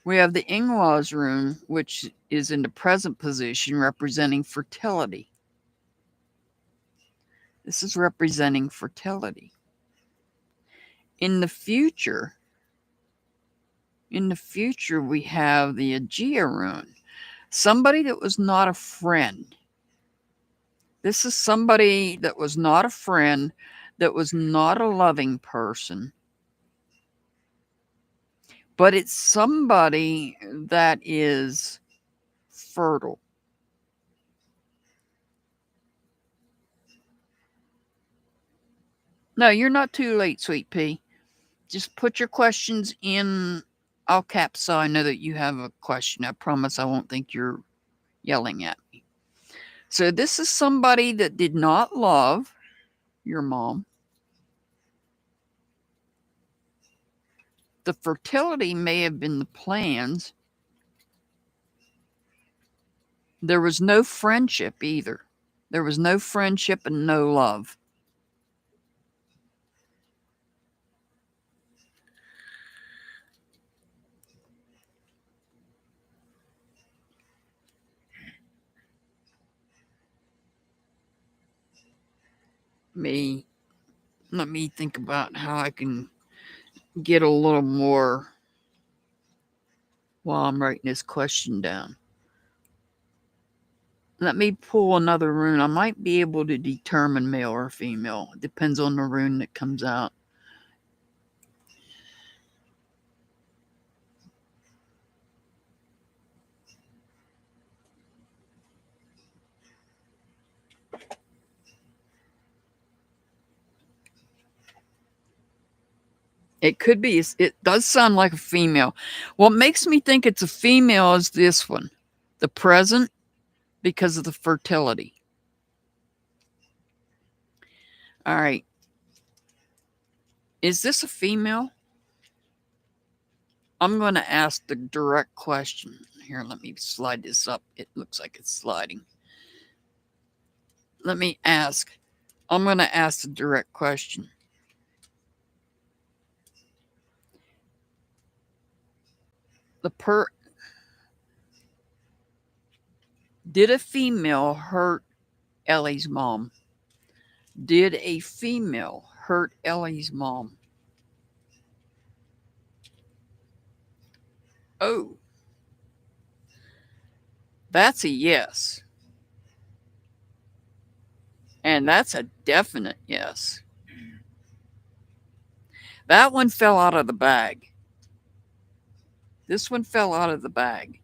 We have the Ingwaz rune, which is in the present position, representing fertility. This is representing fertility. In the future, we have the Aegea rune. Somebody that was not a friend. This is somebody that was not a friend, that was not a loving person. But it's somebody that is fertile. No, you're not too late, Sweet Pea. Just put your questions in all caps so I know that you have a question. I promise I won't think you're yelling at me. So this is somebody that did not love your mom. The fertility may have been the plans. There was no friendship either. There was no friendship and no love. Let me think about how I can get a little more while I'm writing this question down. Let me pull another rune. I might be able to determine male or female. It depends on the rune that comes out. It could be. It does sound like a female. What makes me think it's a female is this one. The present, because of the fertility. All right. Is this a female? I'm going to ask the direct question. Here, let me slide this up. It looks like it's sliding. Let me ask. I'm going to ask the direct question. Did a female hurt Ellie's mom? Did a female hurt Ellie's mom? Oh, that's a yes. And that's a definite yes. That one fell out of the bag. This one fell out of the bag.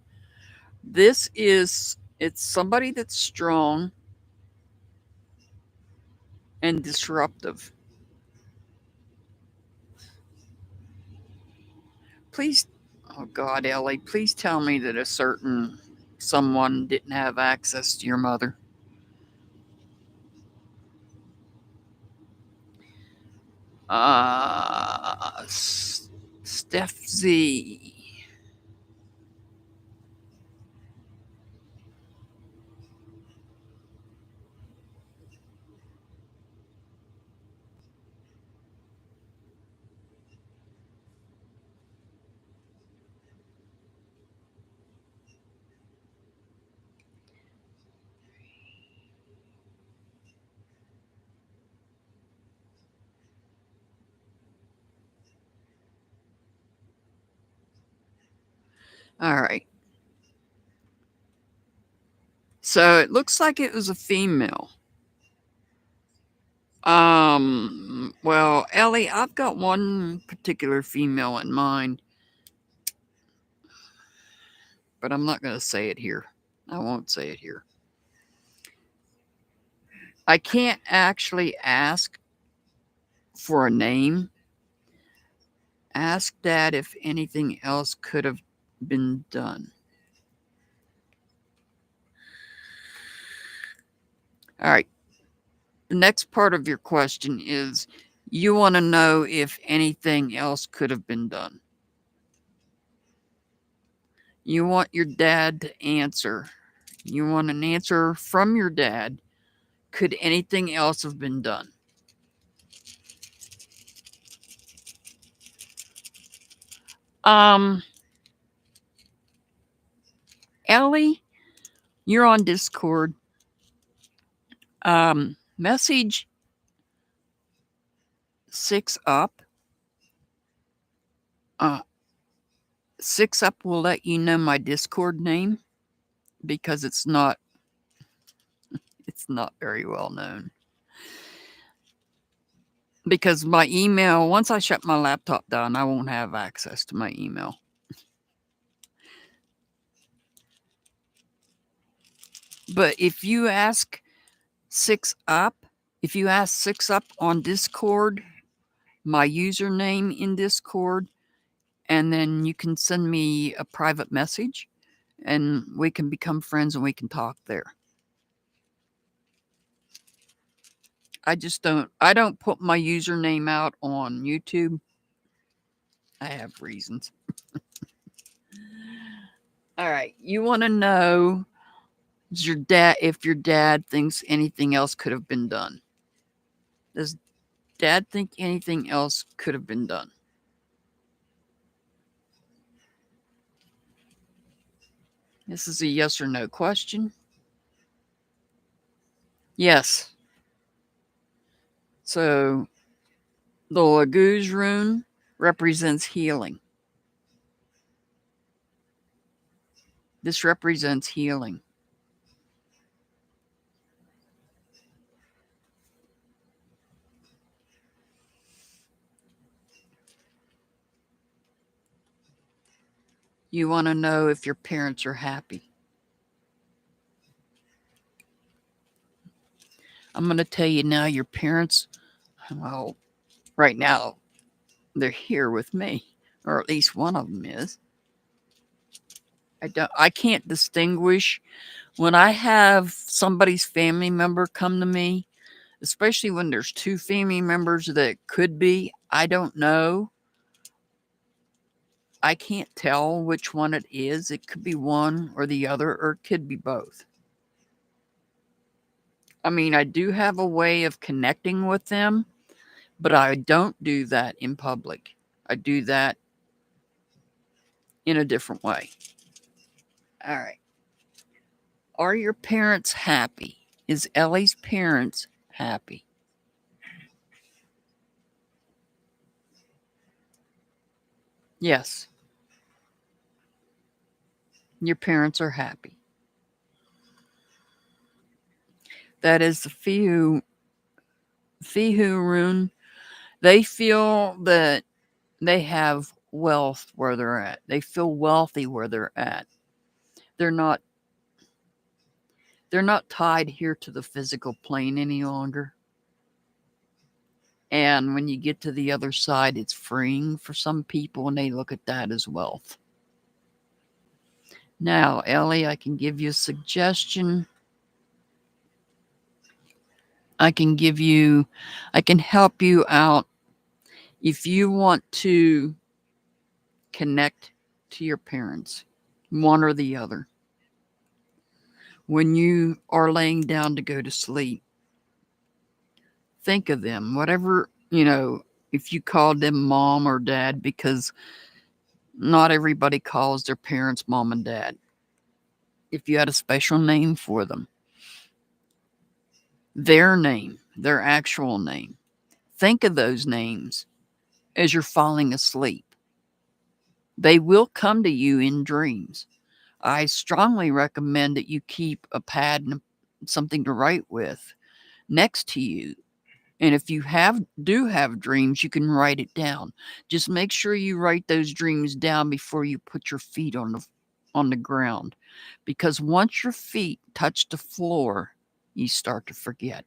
It's somebody that's strong and disruptive. Please, oh God, Ellie, please tell me that a certain someone didn't have access to your mother. Steph Z. All right. So it looks like it was a female. Well, Ellie, I've got one particular female in mind, but I'm not going to say it here. I won't say it here. I can't actually ask for a name. Ask Dad if anything else could have been done. All right. The next part of your question is you want to know if anything else could have been done. You want your dad to answer. You want an answer from your dad. Could anything else have been done? Ellie, you're on Discord. Message 6up. 6up will let you know my Discord name because it's not very well known. Because my email, once I shut my laptop down, I won't have access to my email. But if you ask 6up, if you ask 6up on Discord, my username in Discord, and then you can send me a private message and we can become friends and we can talk there. I don't put my username out on YouTube. I have reasons. All right. You want to know if your dad thinks anything else could have been done. Does Dad think anything else could have been done? This is a yes or no question. Yes. So the Laguz rune represents healing. This represents healing. You want to know if your parents are happy. I'm going to tell you now, your parents, well, right now, they're here with me, or at least one of them is. I can't distinguish when I have somebody's family member come to me, especially when there's two family members that could be, I don't know. I can't tell which one it is. It could be one or the other, or it could be both. I mean, I do have a way of connecting with them, but I don't do that in public. I do that in a different way. All right. Are your parents happy? Is Ellie's parents happy? Yes. Your parents are happy. That is the Fihu rune. They feel that they have wealth where they're at. They feel wealthy where they're at. They're not tied here to the physical plane any longer. And when you get to the other side, it's freeing for some people, and they look at that as wealth. Now, Ellie, I can give you a suggestion. I can help you out if you want to connect to your parents, one or the other. When you are laying down to go to sleep, think of them, whatever, if you called them mom or dad, because not everybody calls their parents mom and dad. If you had a special name for them, their name, their actual name, think of those names as you're falling asleep. They will come to you in dreams. I strongly recommend that you keep a pad and something to write with next to you And if you do have dreams, you can write it down. Just make sure you write those dreams down before you put your feet on the ground. Because once your feet touch the floor, you start to forget.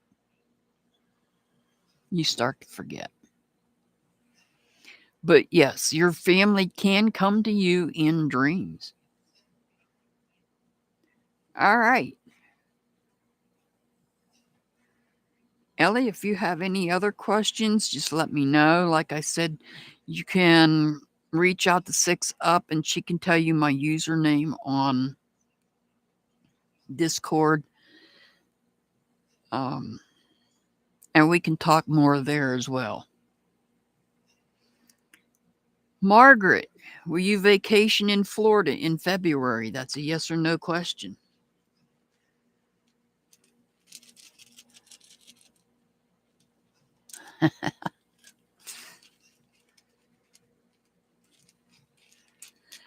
You start to forget. But yes, your family can come to you in dreams. All right. Ellie, if you have any other questions, just let me know. Like I said, you can reach out to 6up and she can tell you my username on Discord. And we can talk more there as well. Margaret, will you vacation in Florida in February? That's a yes or no question.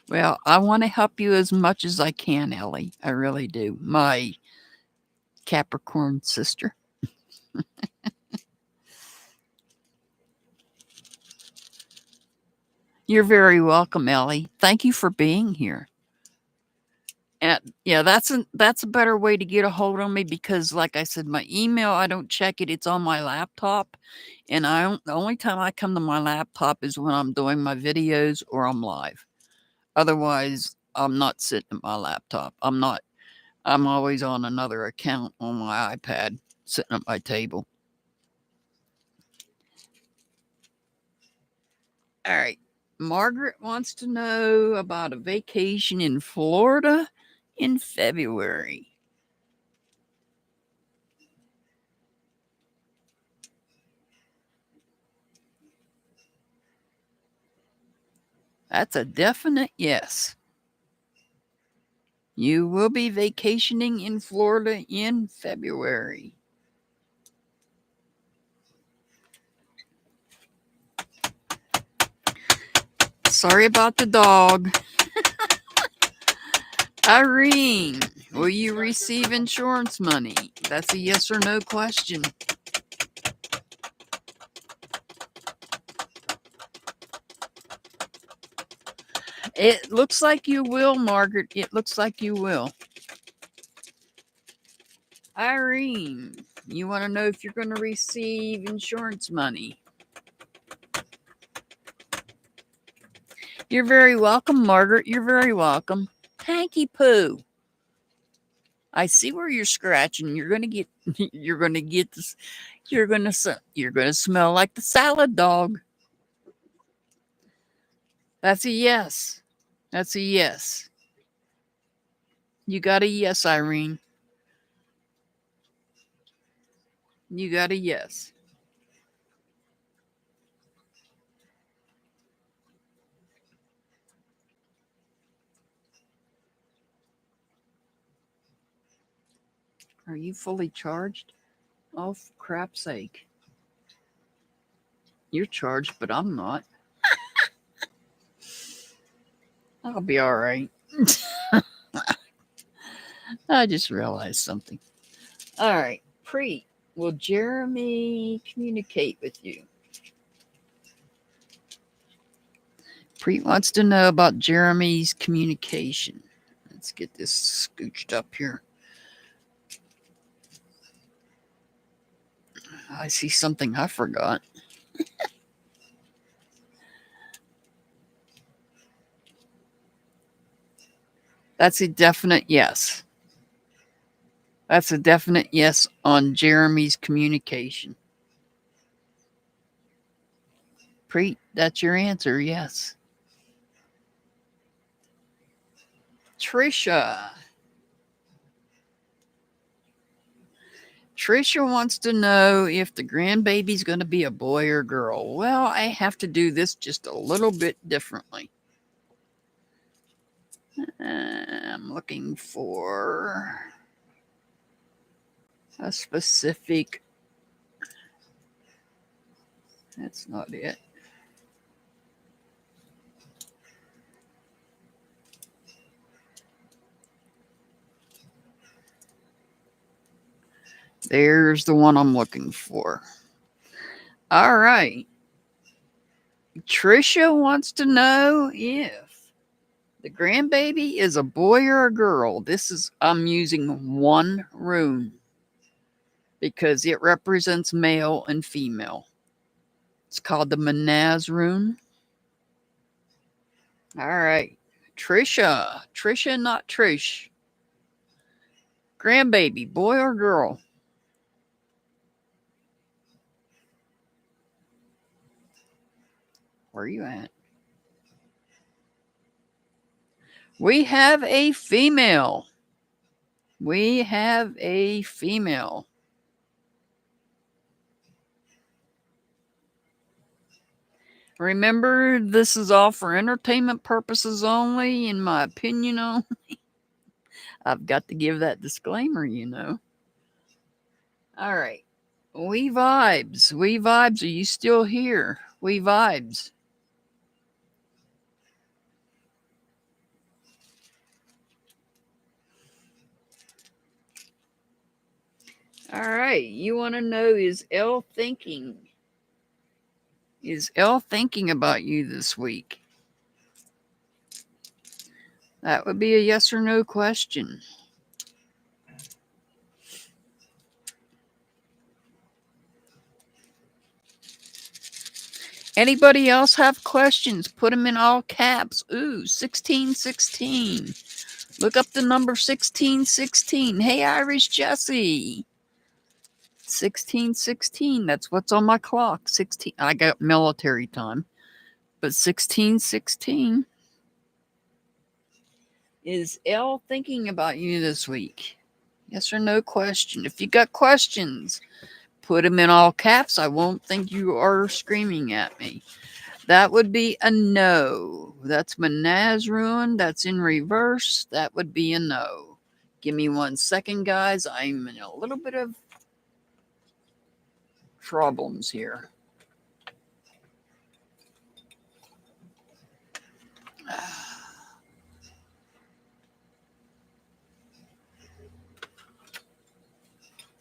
Well, I want to help you as much as I can, Ellie. I really do. My Capricorn sister. You're very welcome, Ellie. Thank you for being here. And yeah, that's a better way to get a hold of me because, like I said, my email, I don't check it. It's on my laptop, and the only time I come to my laptop is when I'm doing my videos or I'm live. Otherwise, I'm not sitting at my laptop. I'm always on another account on my iPad, sitting at my table. All right. Margaret wants to know about a vacation in Florida in February. That's a definite yes. You will be vacationing in Florida in February. Sorry about the dog. Irene, will you receive insurance money? That's a yes or no question. It looks like you will, Margaret. It looks like you will. Irene, you want to know if you're going to receive insurance money? You're very welcome, Margaret. You're very welcome. Hanky poo. I see where you're scratching. You're going to get this. You're going to smell like the salad dog. That's a yes. That's a yes. You got a yes, Irene. You got a yes. Are you fully charged? Oh, for crap's sake. You're charged, but I'm not. I'll be all right. I just realized something. All right. Preet, will Jeremy communicate with you? Preet wants to know about Jeremy's communication. Let's get this scooched up here. I see something I forgot. That's a definite yes. That's a definite yes on Jeremy's communication. Preet, that's your answer, yes. Trisha. Trisha wants to know if the grandbaby's going to be a boy or girl. Well, I have to do this just a little bit differently. I'm looking for a specific. That's not it. There's the one I'm looking for. All right. Trisha wants to know if the grandbaby is a boy or a girl. I'm using one rune because it represents male and female. It's called the Manaz rune. All right. Trisha. Trisha, not Trish. Grandbaby, boy or girl? Where are you at? We have a female. We have a female. Remember, this is all for entertainment purposes only, in my opinion only. I've got to give that disclaimer, you know. All right. We vibes. We vibes. Are you still here? We vibes. All right. You want to know, is Elle thinking? Is Elle thinking about you this week? That would be a yes or no question. Anybody else have questions? Put them in all caps. Ooh, 1616. Look up the number 1616. Hey, Irish Jesse. 1616. That's what's on my clock. 16. I got military time. But 1616. Is Elle thinking about you this week? Yes or no question. If you got questions, put them in all caps. I won't think you are screaming at me. That would be a no. That's Manaz Ruin. That's in reverse. That would be a no. Give me 1 second, guys. I'm in a little bit of problems here.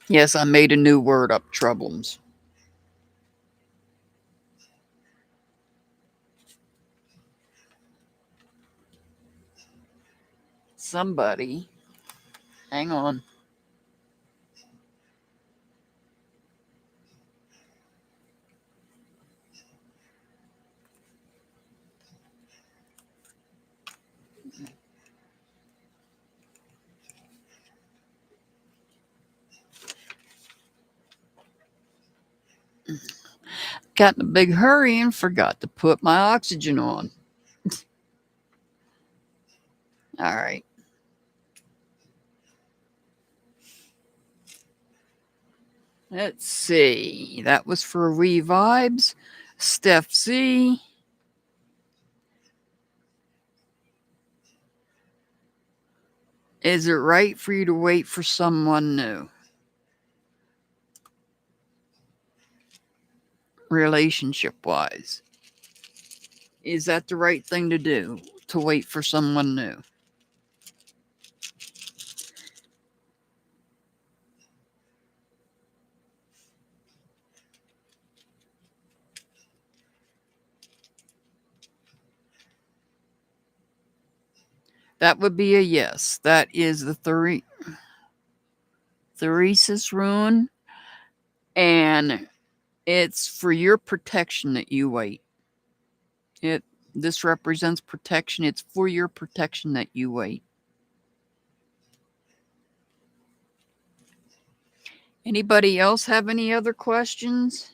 Yes, I made a new word up, troubles. Somebody, hang on. Got in a big hurry and forgot to put my oxygen on. All right. Let's see. That was for We Vibes. Steph Z. Is it right for you to wait for someone new? Relationship wise. Is that the right thing to do? To wait for someone new? That would be a yes. That is the Theresis rune. And it's for your protection that you wait. This represents protection. It's for your protection that you wait. Anybody else have any other questions?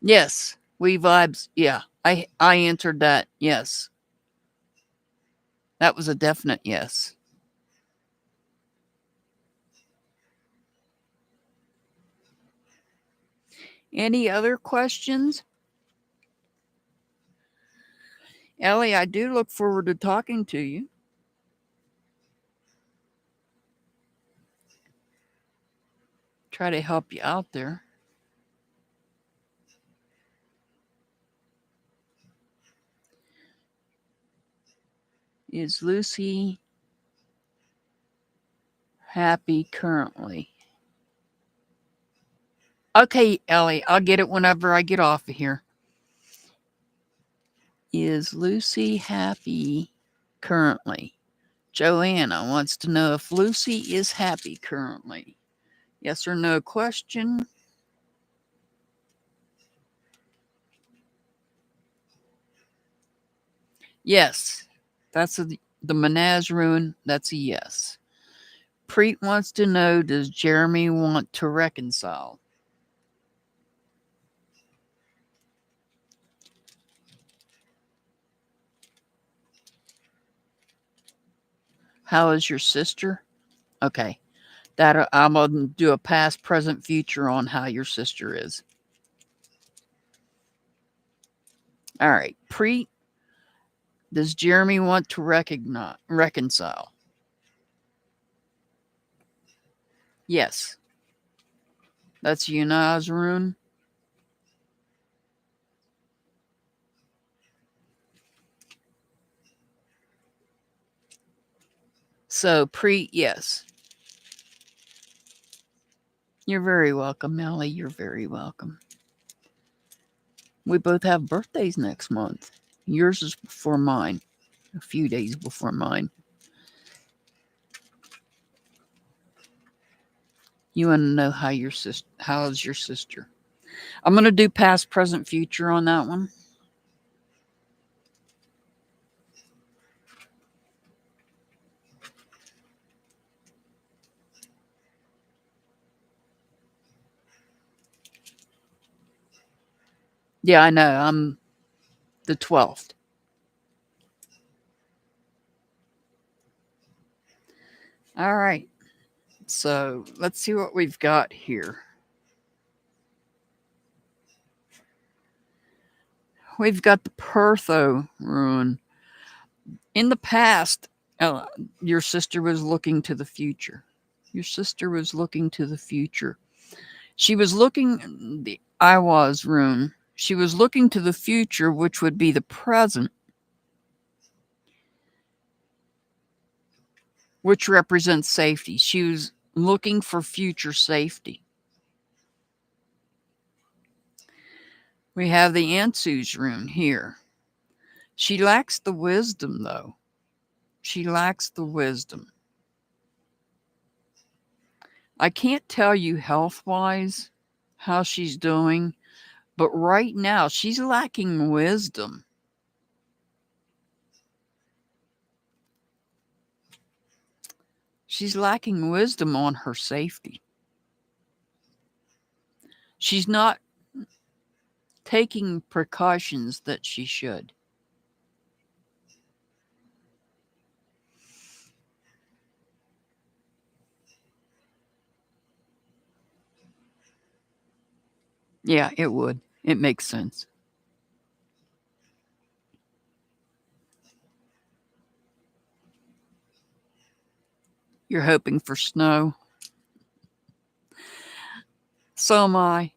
Yes, we vibes. Yeah, I answered that. Yes. That was a definite yes. Any other questions? Ellie, I do look forward to talking to you. Try to help you out there. Is Lucy happy currently? Okay, Ellie, I'll get it whenever I get off of here. Is Lucy happy currently? Joanna wants to know if Lucy is happy currently. Yes or no question. Yes, that's the Menaz Rune. That's a yes. Preet wants to know, does Jeremy want to reconcile? How is your sister? Okay. That I'm going to do a past, present, future on how your sister is. All right. Preet, does Jeremy want to reconcile? Yes. That's Yunaz Rune. So, Preet, yes. You're very welcome, Melly. You're very welcome. We both have birthdays next month. Yours is before mine, a few days before mine. You want to know how how's your sister? I'm going to do past, present, future on that one. Yeah, I know. I'm the 12th. All right. So let's see what we've got here. We've got the Pertho rune. In the past, your sister was looking to the future. Your sister was looking to the future. She was looking, the Iwas rune, she was looking to the future, which would be the present, which represents safety. She was looking for future safety. We have the Ansu's rune here. She lacks the wisdom, though. She lacks the wisdom. I can't tell you health-wise how she's doing, but right now she's lacking wisdom. She's lacking wisdom on her safety. She's not taking precautions that she should. Yeah, it would. It makes sense. You're hoping for snow. So am I.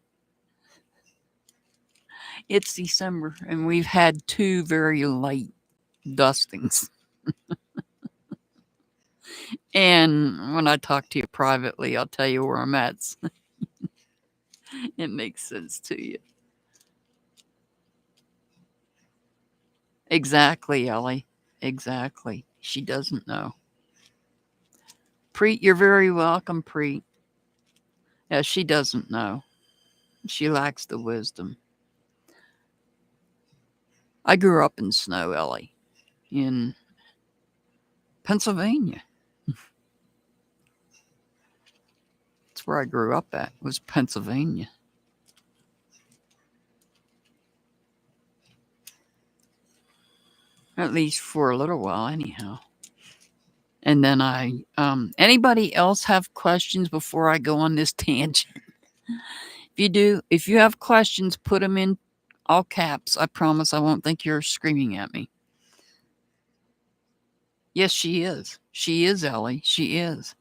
It's December, and we've had 2 very light dustings. And when I talk to you privately, I'll tell you where I'm at. It makes sense to you. Exactly, Ellie. Exactly. She doesn't know. Preet, you're very welcome, Preet. Yeah, she doesn't know. She lacks the wisdom. I grew up in snow, Ellie, in Pennsylvania. That's where I grew up at, was Pennsylvania. At least for a little while, anyhow. And then anybody else have questions before I go on this tangent? If you have questions, put them in all caps. I promise I won't think you're screaming at me. Yes, she is. She is, Ellie. She is.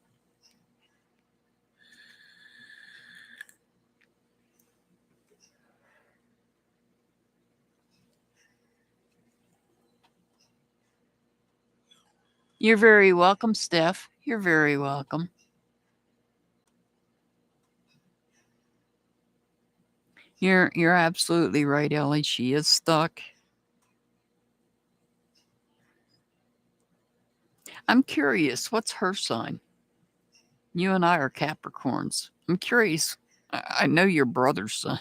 You're very welcome, Steph. You're very welcome. You're absolutely right, Ellie. She is stuck. I'm curious, what's her sign? You and I are Capricorns. I'm curious. I know your brother's sign.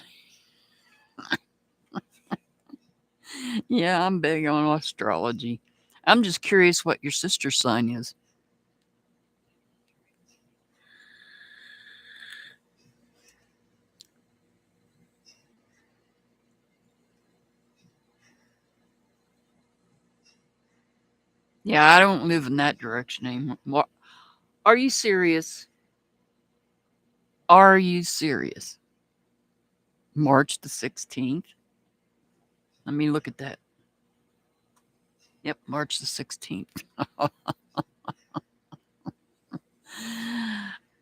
Yeah, I'm big on astrology. I'm just curious what your sister's sign is. Yeah, I don't live in that direction anymore. What? Are you serious? Are you serious? March the 16th? Let me look at that. Yep, March the 16th.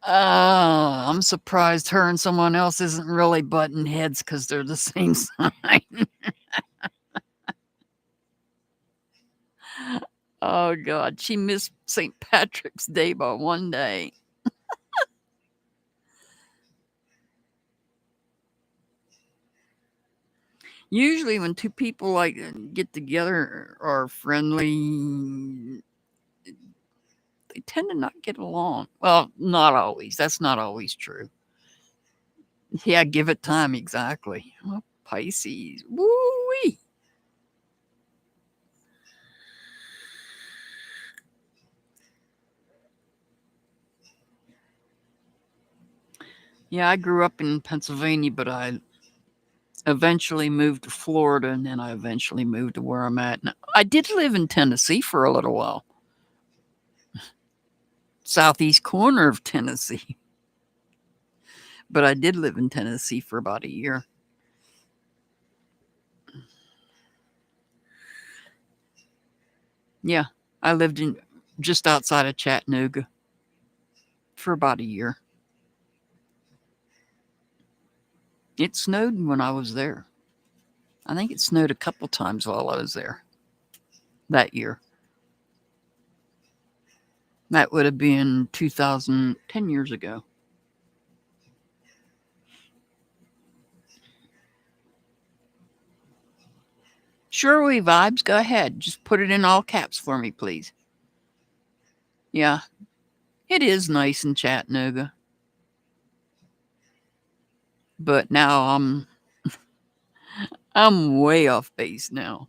I'm surprised her and someone else isn't really butting heads because they're the same sign. Oh, God. She missed St. Patrick's Day by one day. Usually, when two people like get together or are friendly, they tend to not get along. Well, not always. That's not always true. Yeah, give it time. Exactly. Oh, Pisces. Woo-wee. Yeah, I grew up in Pennsylvania, but I eventually moved to Florida, and then I eventually moved to where I'm at. Now, I did live in Tennessee for a little while, southeast corner of Tennessee, but I did live in Tennessee for about a year. Yeah, I lived in just outside of Chattanooga for about a year. It snowed when I was there. I think it snowed a couple times while I was there that year. That would have been 2010 years ago. Sure, we vibes. Go ahead. Just put it in all caps for me, please. Yeah, it is nice in Chattanooga, but now I'm way off base now.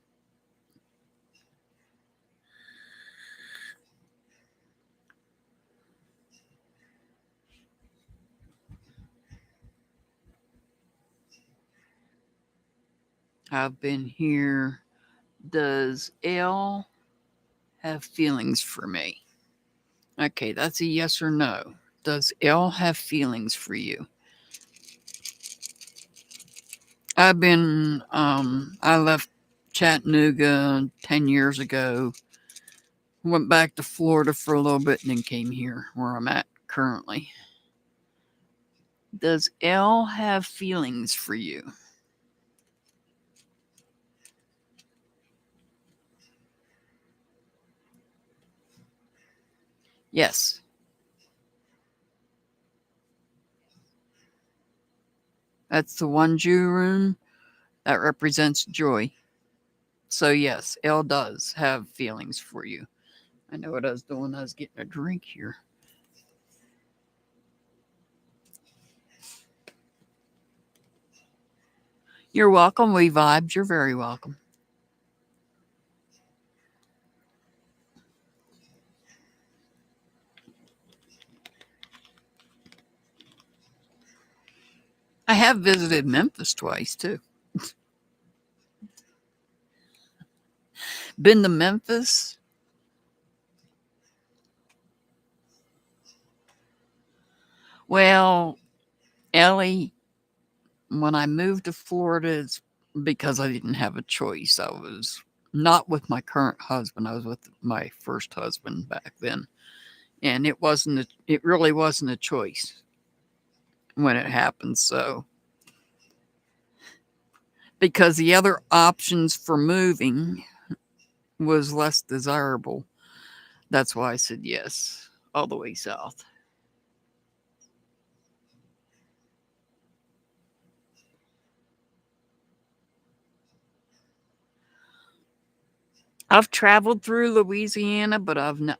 I've been here. Does L have feelings for me? Okay, that's a yes or no. Does L have feelings for you? I left Chattanooga 10 years ago, went back to Florida for a little bit, and then came here where I'm at currently. Does L have feelings for you? Yes. That's the one Jew rune that represents joy. So, yes, L does have feelings for you. I know what I was doing. I was getting a drink here. You're welcome, We Vibes. You're very welcome. I have visited Memphis twice, too. Been to Memphis? Well, Ellie, when I moved to Florida, it's because I didn't have a choice. I was not with my current husband. I was with my first husband back then. And it really wasn't a choice when it happened. So, because the other options for moving was less desirable. That's why I said yes, all the way south. I've traveled through Louisiana, but I've not,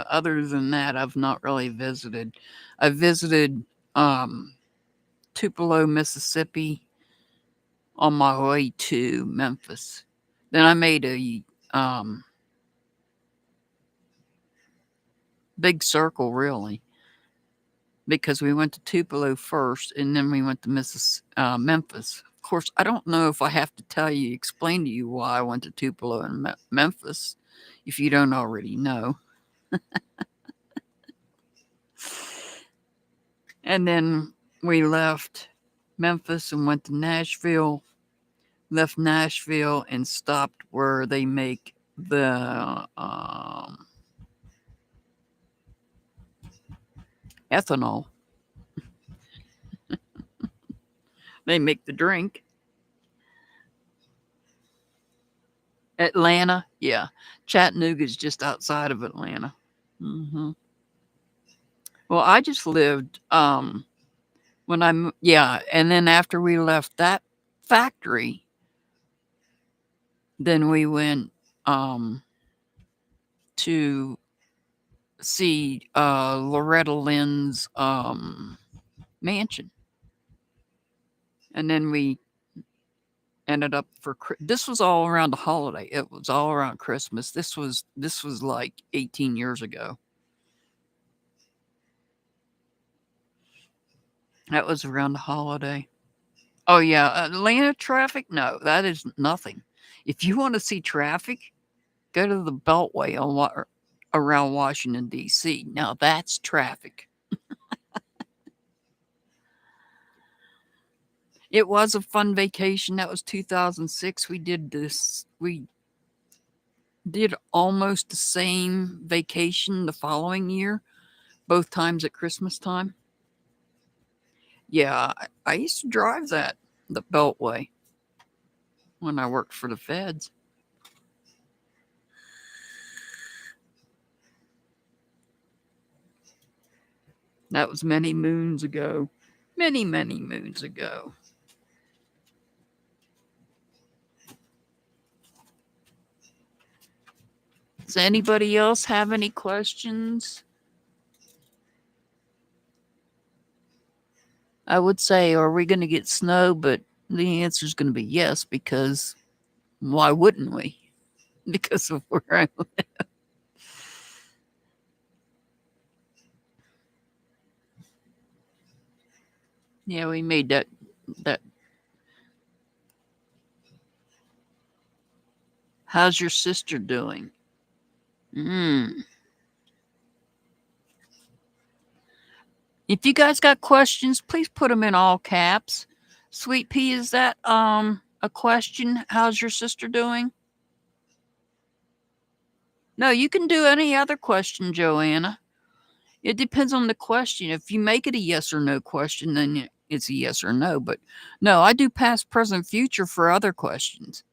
other than that, I've not really visited. I visited Tupelo, Mississippi on my way to Memphis. Then I made a big circle, really, because we went to Tupelo first and then we went to Memphis. Of course, I don't know if I have to explain to you why I went to Tupelo and Memphis if you don't already know. And then we left Memphis and went to Nashville, left Nashville and stopped where they make the ethanol. They make the drink. Atlanta, yeah. Chattanooga is just outside of Atlanta. Hmm. Well, I just lived and then after we left that factory, then we went to see Loretta Lynn's mansion, and then we ended up this was all around the holiday. It was all around Christmas. This was like 18 years ago. That was around the holiday. Oh yeah, Atlanta traffic? No, that is nothing. If you want to see traffic, go to the Beltway around Washington D.C. Now that's traffic. It was a fun vacation. That was 2006. We did this. We did almost the same vacation the following year, both times at Christmas time. Yeah, I used to drive the Beltway, when I worked for the feds. That was many moons ago. Many, many moons ago. Does anybody else have any questions? I would say, are we going to get snow? But the answer is going to be yes, because why wouldn't we? Because of where I live. Yeah, we made that. How's your sister doing? If you guys got questions, please put them in all caps. Sweet Pea, is that a question? How's your sister doing? No, you can do any other question, Joanna. It depends on the question. If you make it a yes or no question, then it's a yes or no. But no, I do past, present, future for other questions.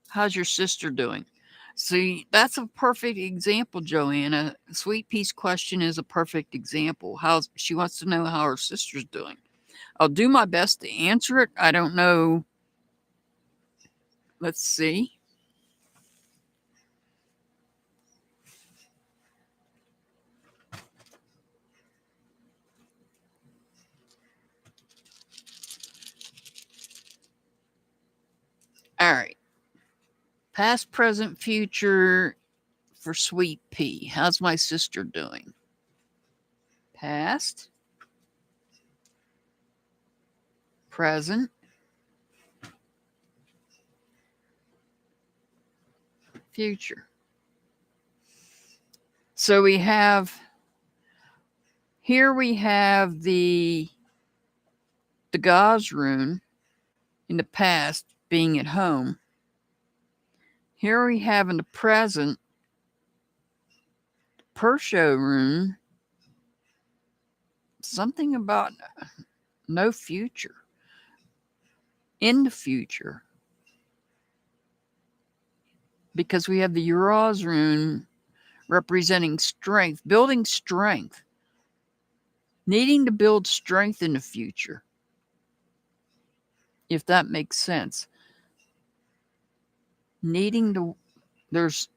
How's your sister doing? See, that's a perfect example, Joanna. Sweet Pea's question is a perfect example. She wants to know how her sister's doing. I'll do my best to answer it. I don't know. Let's see. All right. Past, present, future for Sweet Pea. How's my sister doing? Past, present, future. So we have the Gauze rune in the past being at home. Here we have in the present Persho rune, something about no future. In the future. because we have the Uraz rune representing strength, building strength, needing to build strength in the future, if that makes sense. Needing to, there's,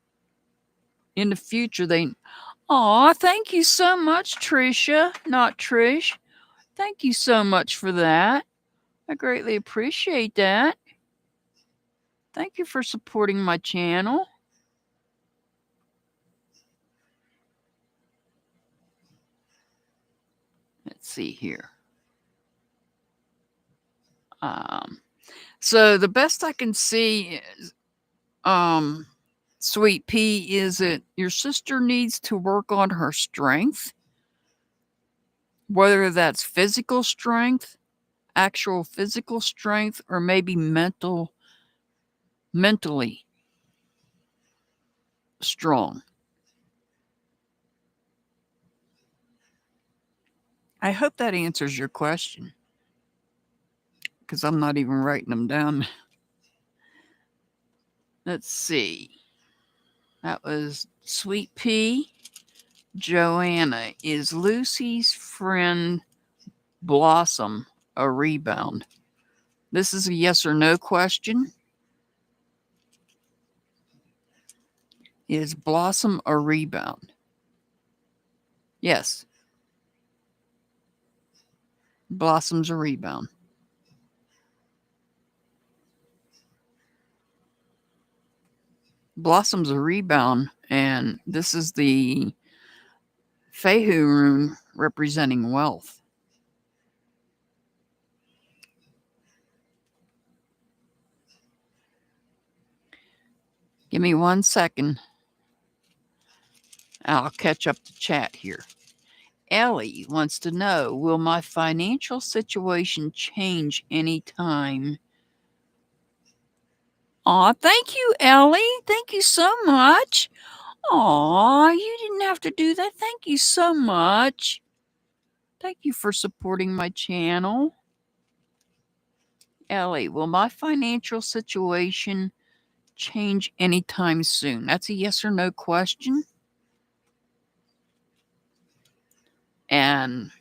in the future, thank you so much, Tricia, not Trish. Thank you so much for that. I greatly appreciate that. Thank you for supporting my channel. Let's see here. So the best I can see is, Sweet Pea, is that your sister needs to work on her strength, whether that's physical strength, actual physical strength, or maybe mentally strong. I hope that answers your question, because I'm not even writing them down. Let's see. That was Sweet Pea. Joanna, is Lucy's friend Blossom a rebound? This is a yes or no question. Is Blossom a rebound? Yes. Blossom's a rebound. Blossom's a rebound, and this is the Fehu rune representing wealth. Give me 1 second. I'll catch up the chat here. Ellie wants to know, will my financial situation change anytime? Aw, thank you, Ellie. Thank you so much. Aw, you didn't have to do that. Thank you so much. Thank you for supporting my channel. Ellie, will my financial situation change anytime soon? That's a yes or no question. And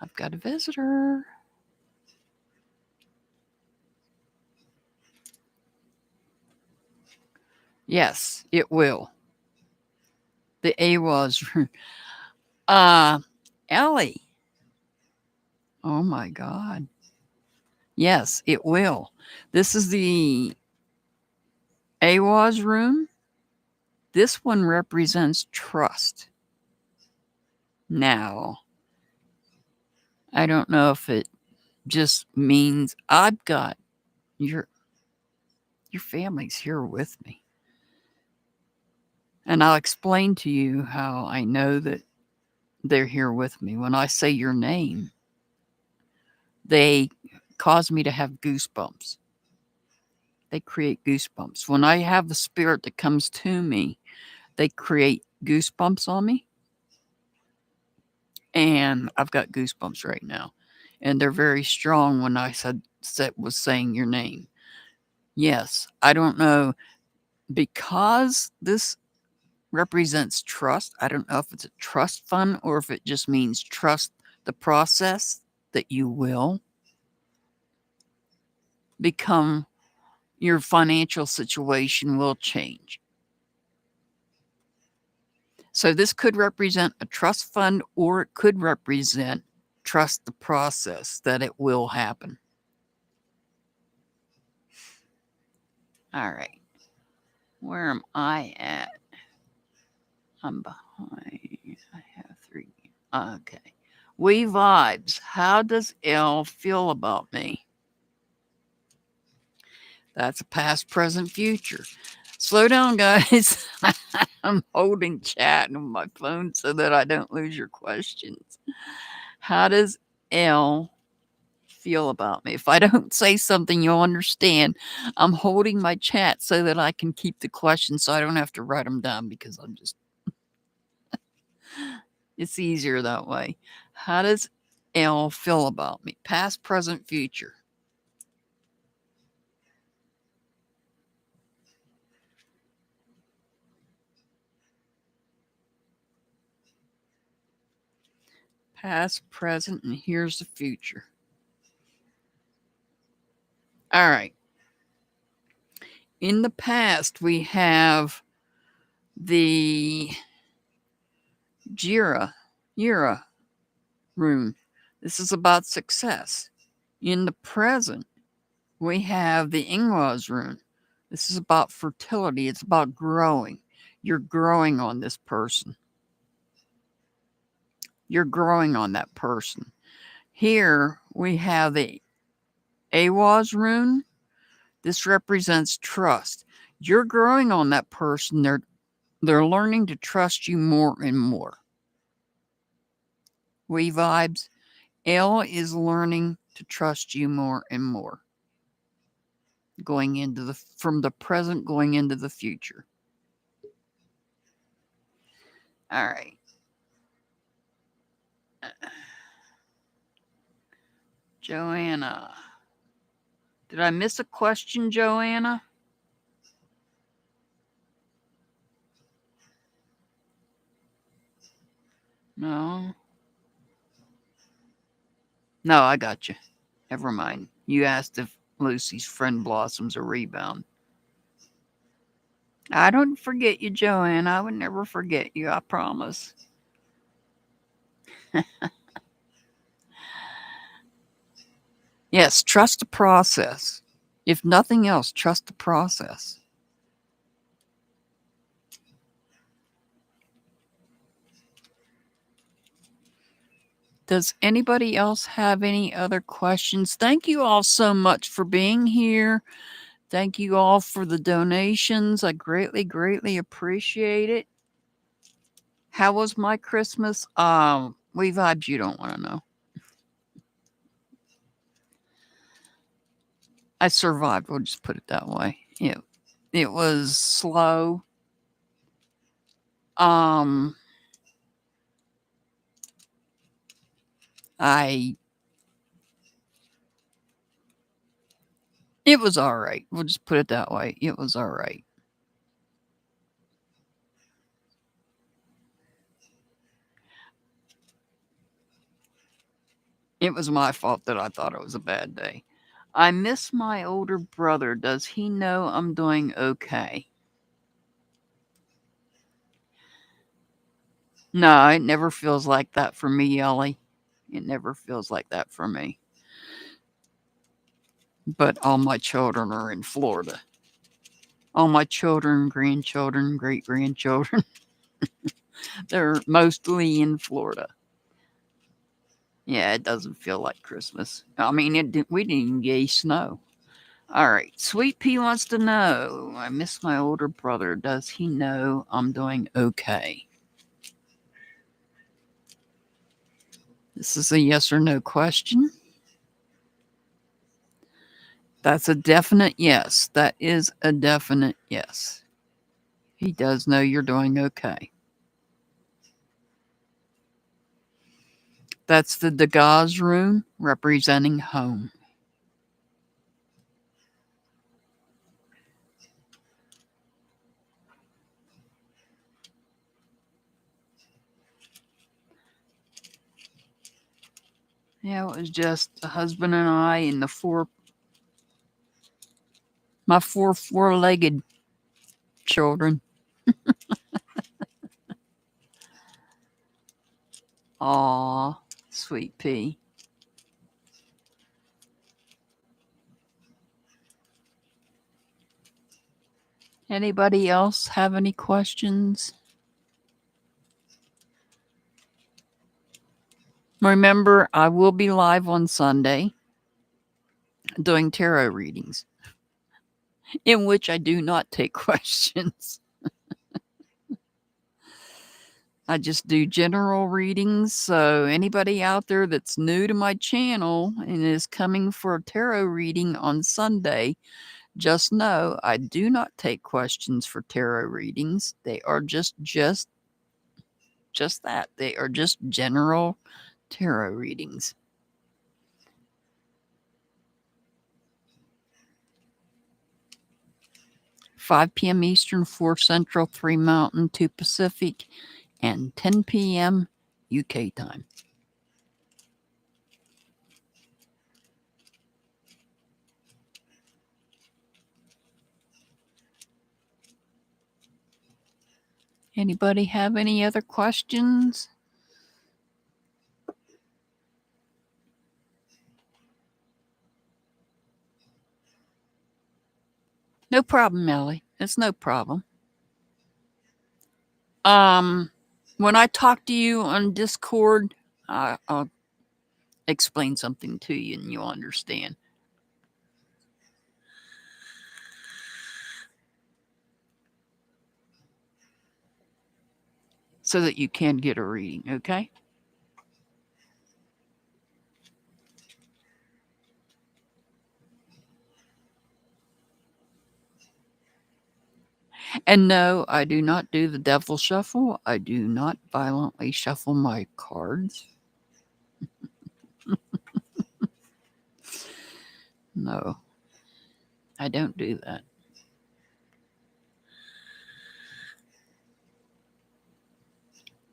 I've got a visitor. Yes, it will. The A was Ellie. Oh my God. Yes, it will. This is the AWAS room. This one represents trust. Now, I don't know if it just means I've got your family's here with me. And I'll explain to you how I know that they're here with me. When I say your name, they cause me to have goosebumps. They create goosebumps. When I have the spirit that comes to me, they create goosebumps on me. And I've got goosebumps right now. And they're very strong when I was saying your name. Yes, I don't know, because this represents trust. I don't know if it's a trust fund or if it just means trust the process, that you will become, your financial situation will change. So this could represent a trust fund, or it could represent trust the process, that it will happen. All right. Where am I at? I'm behind. I have 3. Okay. We vibes. How does Elle feel about me? That's a past, present, future. Slow down, guys. I'm holding chat on my phone so that I don't lose your questions. How does Elle feel about me? If I don't say something, you'll understand. I'm holding my chat so that I can keep the questions, so I don't have to write them down, because I'm just... It's easier that way. How does Elle feel about me? Past, present, future. Past, present, and here's the future. All right. In the past, we have the Jira Rune. This is about success. In the present, we have the Ingwas Rune. This is about fertility. It's about growing. You're growing on this person. You're growing on that person. Here we have the Awaz Rune. This represents trust. You're growing on that person. They're learning to trust you more and more. We vibes. L is learning to trust you more and more. Going into from the present, going into the future. All right. Joanna. Did I miss a question, Joanna? No. No, I got you. Never mind. You asked if Lucy's friend blossoms a rebound. I don't forget you, Joanna. I would never forget you, I promise. Yes, trust the process. If nothing else, trust the process. Does anybody else have any other questions? Thank you all so much for being here. Thank you all for the donations. I greatly, greatly appreciate it. How was my Christmas? We vibes you don't want to know. I survived. We'll just put it that way. It was slow. It was all right. We'll just put it that way. It was all right. It was my fault that I thought it was a bad day. I miss my older brother. Does he know I'm doing okay? No, it never feels like that for me, Ellie. It never feels like that for me. But all my children are in Florida. All my children, grandchildren, great-grandchildren, they're mostly in Florida. Yeah, it doesn't feel like Christmas. I mean, we didn't even get snow. All right. Sweet Pea wants to know, I miss my older brother. Does he know I'm doing okay? This is a yes or no question. That's a definite yes. That is a definite yes. He does know you're doing okay. That's the Degas Rune representing home. Yeah, it was just a husband and I and my four-legged children. Aw, Sweet Pea. Anybody else have any questions? Remember, I will be live on Sunday doing tarot readings, in which I do not take questions. I just do general readings. So anybody out there that's new to my channel and is coming for a tarot reading on Sunday, just know I do not take questions for tarot readings. They are just that. They are just general tarot readings. 5 p.m. Eastern, 4 Central, 3 Mountain, 2 Pacific, and 10 p.m. UK time. Anybody have any other questions? No problem, Ellie. It's no problem. When I talk to you on Discord, I'll explain something to you and you'll understand. So that you can get a reading, okay? And no, I do not do the devil shuffle. I do not violently shuffle my cards. No, I don't do that.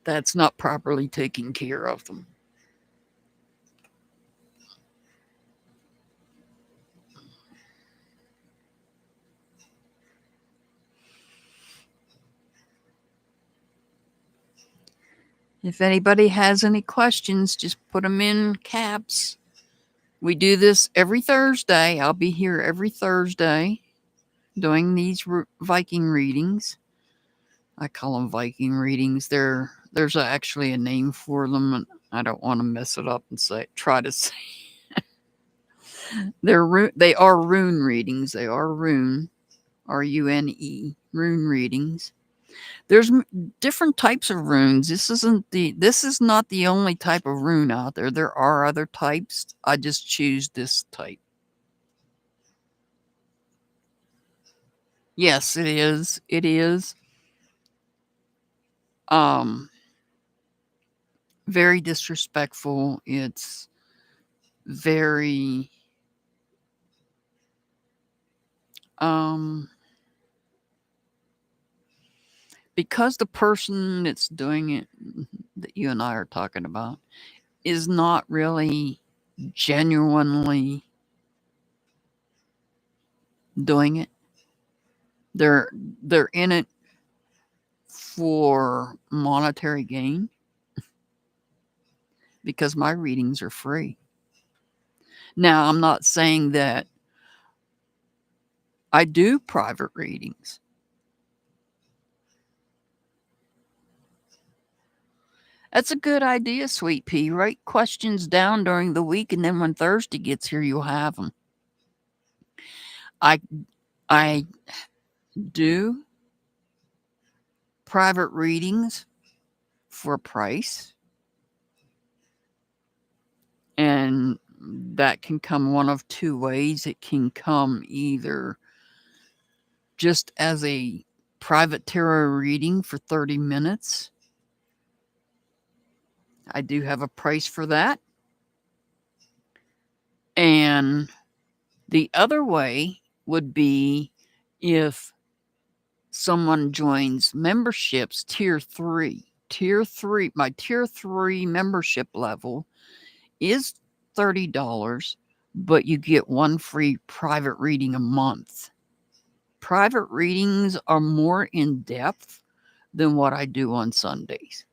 That's not properly taking care of them. If anybody has any questions, just put them in caps. We do this every Thursday. I'll be here every Thursday doing these Viking readings. I call them Viking readings. There's actually a name for them, and I don't want to mess it up and try to say. They are rune readings. They are rune, Rune, rune readings. There's different types of runes. This is not the only type of rune out there. There are other types. I just choose this type. Yes, it is. It is. Very disrespectful. It's very because the person that's doing it, that you and I are talking about, is not really genuinely doing it. They're in it for monetary gain because my readings are free. Now, I'm not saying that I do private readings. That's a good idea, Sweet Pea. Write questions down during the week, and then when Thursday gets here, you'll have them. I do private readings for a price, and that can come one of two ways. It can come either just as a private tarot reading for 30 minutes. I do have a price for that. And the other way would be if someone joins memberships tier 3. My tier 3 membership level is $30, but you get one free private reading a month. Private readings are more in depth than what I do on Sundays.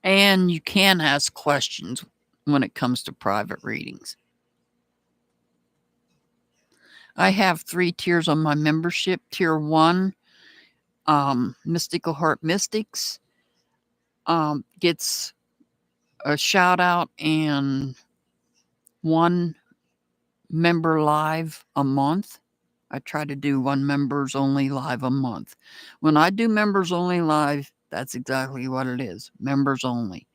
And you can ask questions when it comes to private readings. I have 3 tiers on my membership. Tier 1, Mystical Heart Mystics, gets a shout out and 1 member live a month. I try to do 1 members only live a month. When I do members only live, that's exactly what it is. Members only.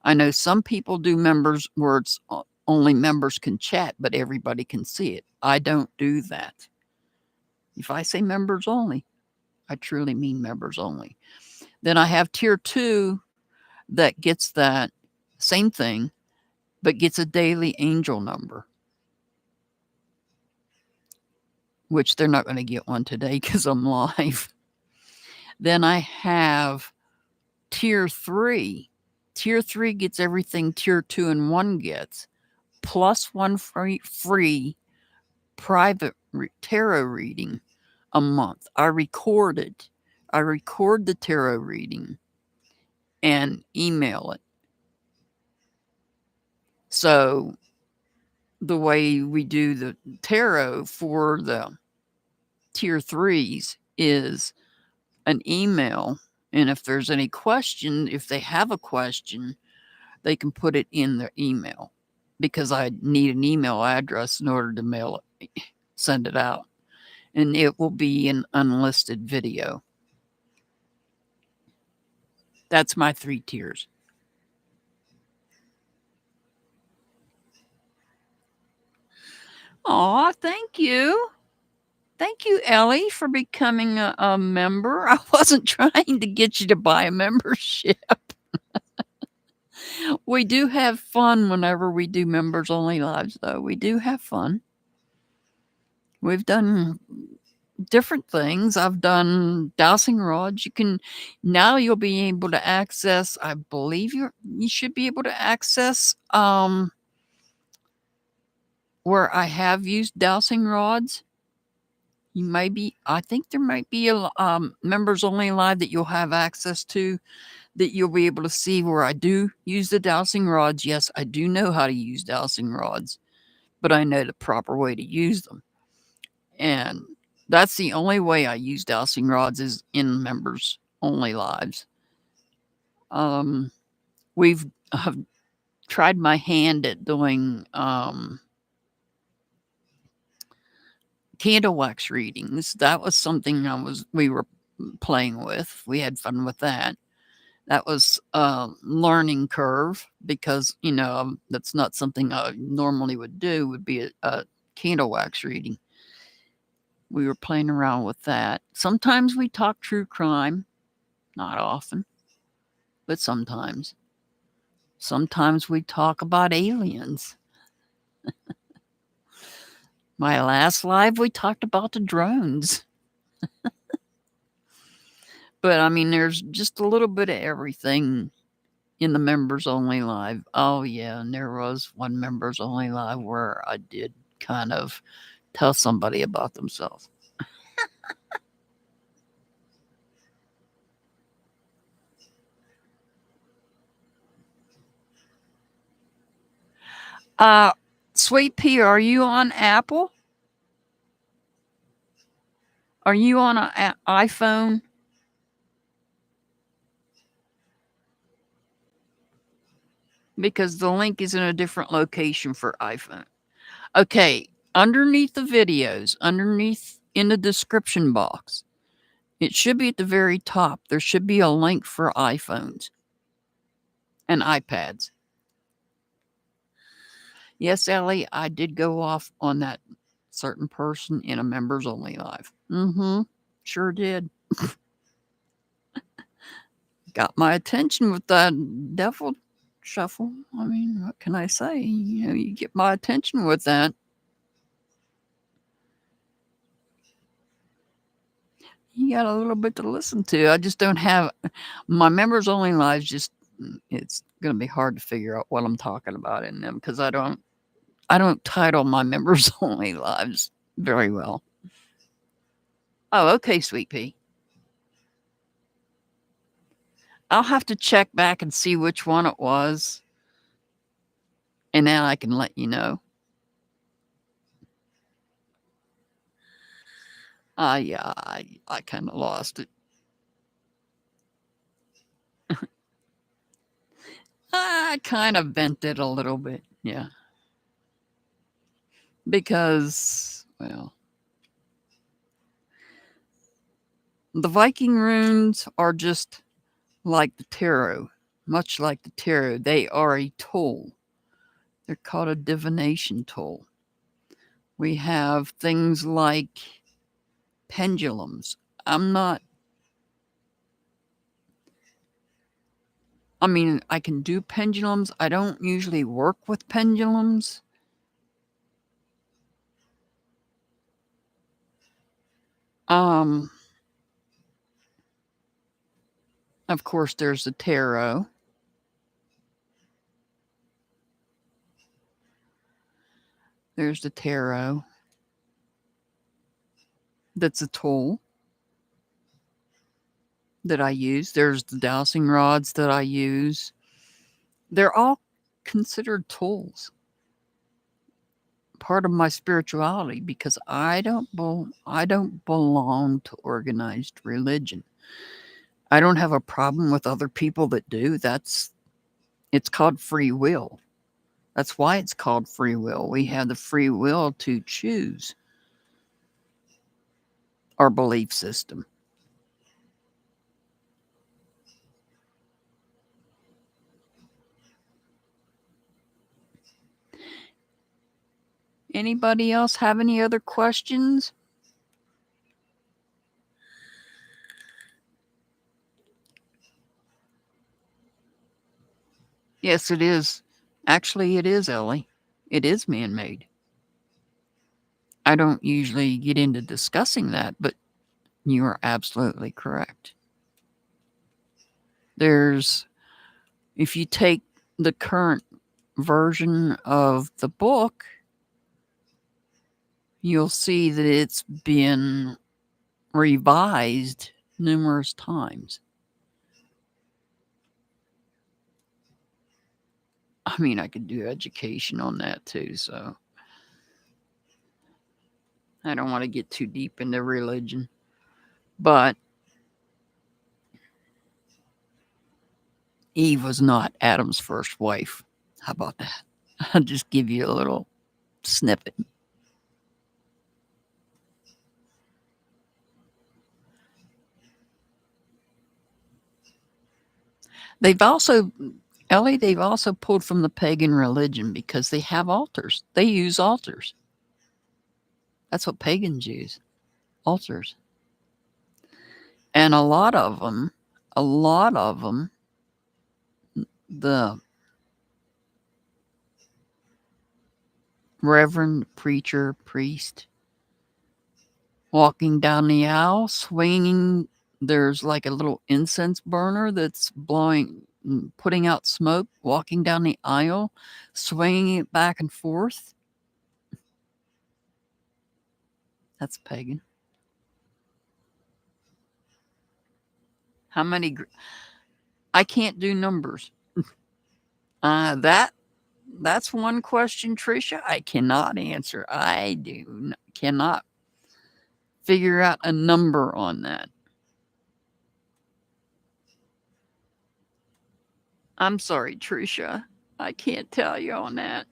I know some people do members where it's only members can chat, but everybody can see it. I don't do that. If I say members only, I truly mean members only. Then I have tier 2 that gets that same thing, but gets a daily angel number, which they're not going to get one today because I'm live. Then I have tier 3. Tier 3 gets everything tier 2 and 1 gets, plus 1 free private tarot reading a month. I record it. I record the tarot reading and email it. So the way we do the tarot for the tier 3s is an email. And if there's any question, if they have a question, they can put it in their email, because I need an email address in order to mail it, send it out. And it will be an unlisted video. That's my 3 tiers. Aw, thank you. Thank you, Ellie, for becoming a member. I wasn't trying to get you to buy a membership. We do have fun whenever we do members only lives, though. We do have fun. We've done different things. I've done dowsing rods. You'll be able to access, I believe you should be able to access where I have used dowsing rods. I think there might be a members only live that you'll have access to, that you'll be able to see where I do use the dowsing rods. Yes, I do know how to use dowsing rods, but I know the proper way to use them. And that's the only way I use dowsing rods, is in members only lives. We've tried my hand at doing candle wax readings. That was something we were playing with. We had fun with that. That was a learning curve, because that's not something I normally would do, would be a candle wax reading. We were playing around with that. Sometimes we talk true crime, not often, but sometimes. Sometimes we talk about aliens. My last live, we talked about the drones. But I mean, there's just a little bit of everything in the members only live. Oh yeah, and there was one members only live where I did kind of tell somebody about themselves. Sweet Pea, are you on Apple? Are you on an iPhone? Because the link is in a different location for iPhone. Okay, underneath the videos, underneath in the description box, it should be at the very top. There should be a link for iPhones and iPads. Yes, Ellie, I did go off on that certain person in a members only live. Sure did. Got my attention with that devil shuffle. I mean, what can I say? You get my attention with that. You got a little bit to listen to. I just don't have my members only lives. It's going to be hard to figure out what I'm talking about in them, because I don't title my members only lives very well. Oh, okay, Sweet Pea. I'll have to check back and see which one it was, and then I can let you know. Yeah, I kind of lost it. I kind of bent it a little bit, yeah. Because, well, the Viking runes are just like the tarot, much like the tarot. They are a tool. They're called a divination tool. We have things like pendulums. I can do pendulums. I don't usually work with pendulums. Of course, there's the tarot. There's the tarot. that's a tool that I use. There's the dowsing rods that I use. They're all considered tools, part of my spirituality, because I don't belong to organized religion. I don't have a problem with other people that do. It's called free will. That's why it's called free will. We have the free will to choose our belief system. Anybody else have any other questions? Yes, it is. Actually, it is, Ellie. It is man made. I don't usually get into discussing that, but you are absolutely correct. If you take the current version of the book, you'll see that it's been revised numerous times. I mean, I could do education on that too, so I don't want to get too deep into religion. But Eve was not Adam's first wife. How about that? I'll just give you a little snippet. They've also, Ellie, they've also pulled from the pagan religion because they have altars. They use altars. That's what pagans use, altars. And a lot of them, the reverend, preacher, priest, walking down the aisle, swinging. There's like a little incense burner that's putting out smoke, walking down the aisle, swinging it back and forth. That's pagan. How many? I can't do numbers. That's one question, Tricia. I cannot answer. Cannot figure out a number on that. I'm sorry, Tricia. I can't tell you on that.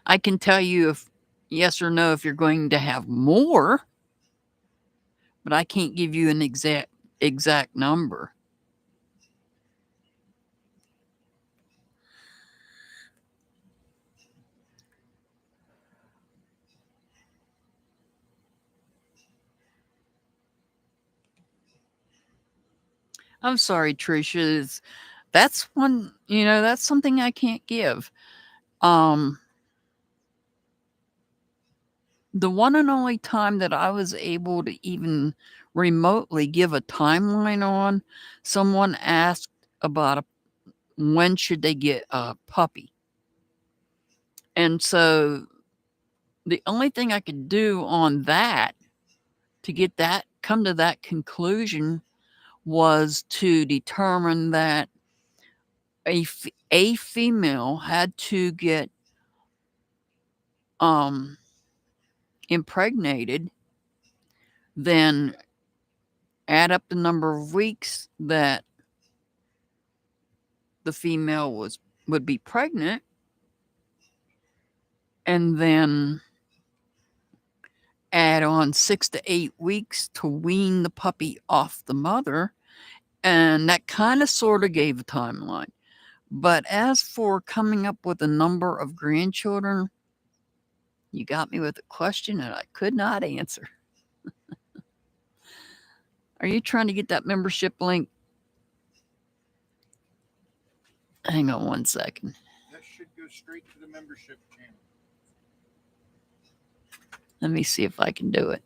I can tell you if yes or no if you're going to have more, but I can't give you an exact number. I'm sorry, Tricia. That's one, that's something I can't give. Um, the one and only time that I was able to even remotely give a timeline on, someone asked about when should they get a puppy. And so the only thing I could do on that to come to that conclusion was to determine that a female had to get impregnated, then add up the number of weeks that the female would be pregnant, and then add on 6 to 8 weeks to wean the puppy off the mother, and that kind of sort of gave a timeline. But as for coming up with a number of grandchildren, you got me with a question that I could not answer. Are you trying to get that membership link? Hang on one second. That should go straight to the membership channel. Let me see if I can do it.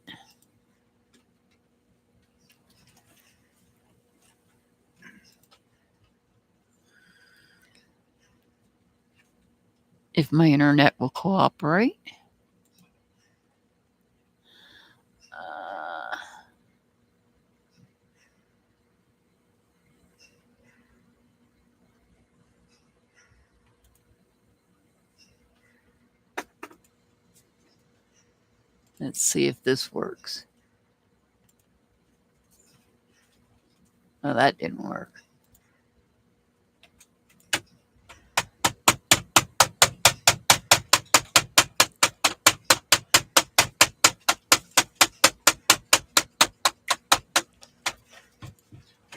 if my internet will cooperate. Let's see if this works. Oh, that didn't work.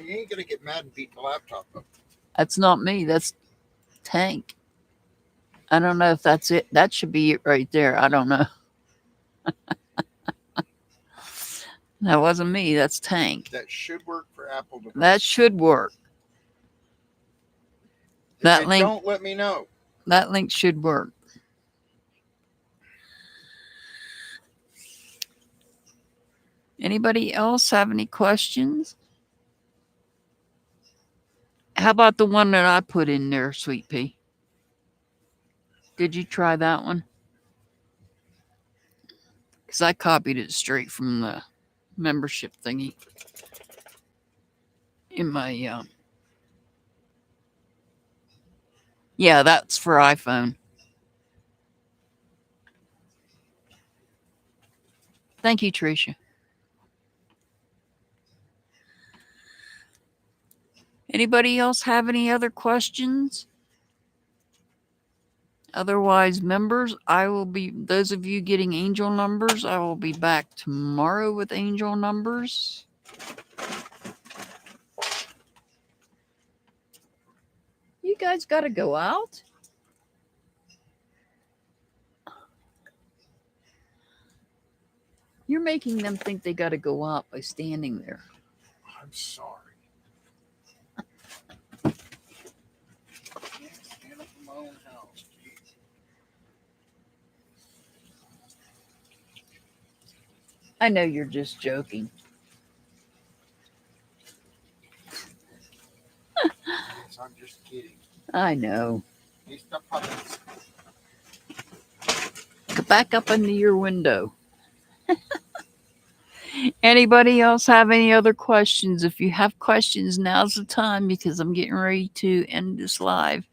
You ain't gonna get mad and beat the laptop up. That's not me. That's Tank. I don't know if that's it. That should be it right there. I don't know. That wasn't me. That's Tank. That should work for Apple devices. That should work. If That it link. don't, let me know. That link should work. Anybody else have any questions? How about the one that I put in there, Sweet Pea? Did you try that one? Because I copied it straight from the membership thingy in my yeah, that's for iPhone. Thank you, Tricia. Anybody else have any other questions? Otherwise, members, I will be, those of you getting angel numbers, I will be back tomorrow with angel numbers. You guys got to go out. You're making them think they got to go out by standing there. I'm sorry. I can't stand up in my own house. Jeez. I know you're just joking. Yes, I'm just kidding. I know. He's the puppies. Go back up into your window. Anybody else have any other questions? If you have questions, now's the time because I'm getting ready to end this live.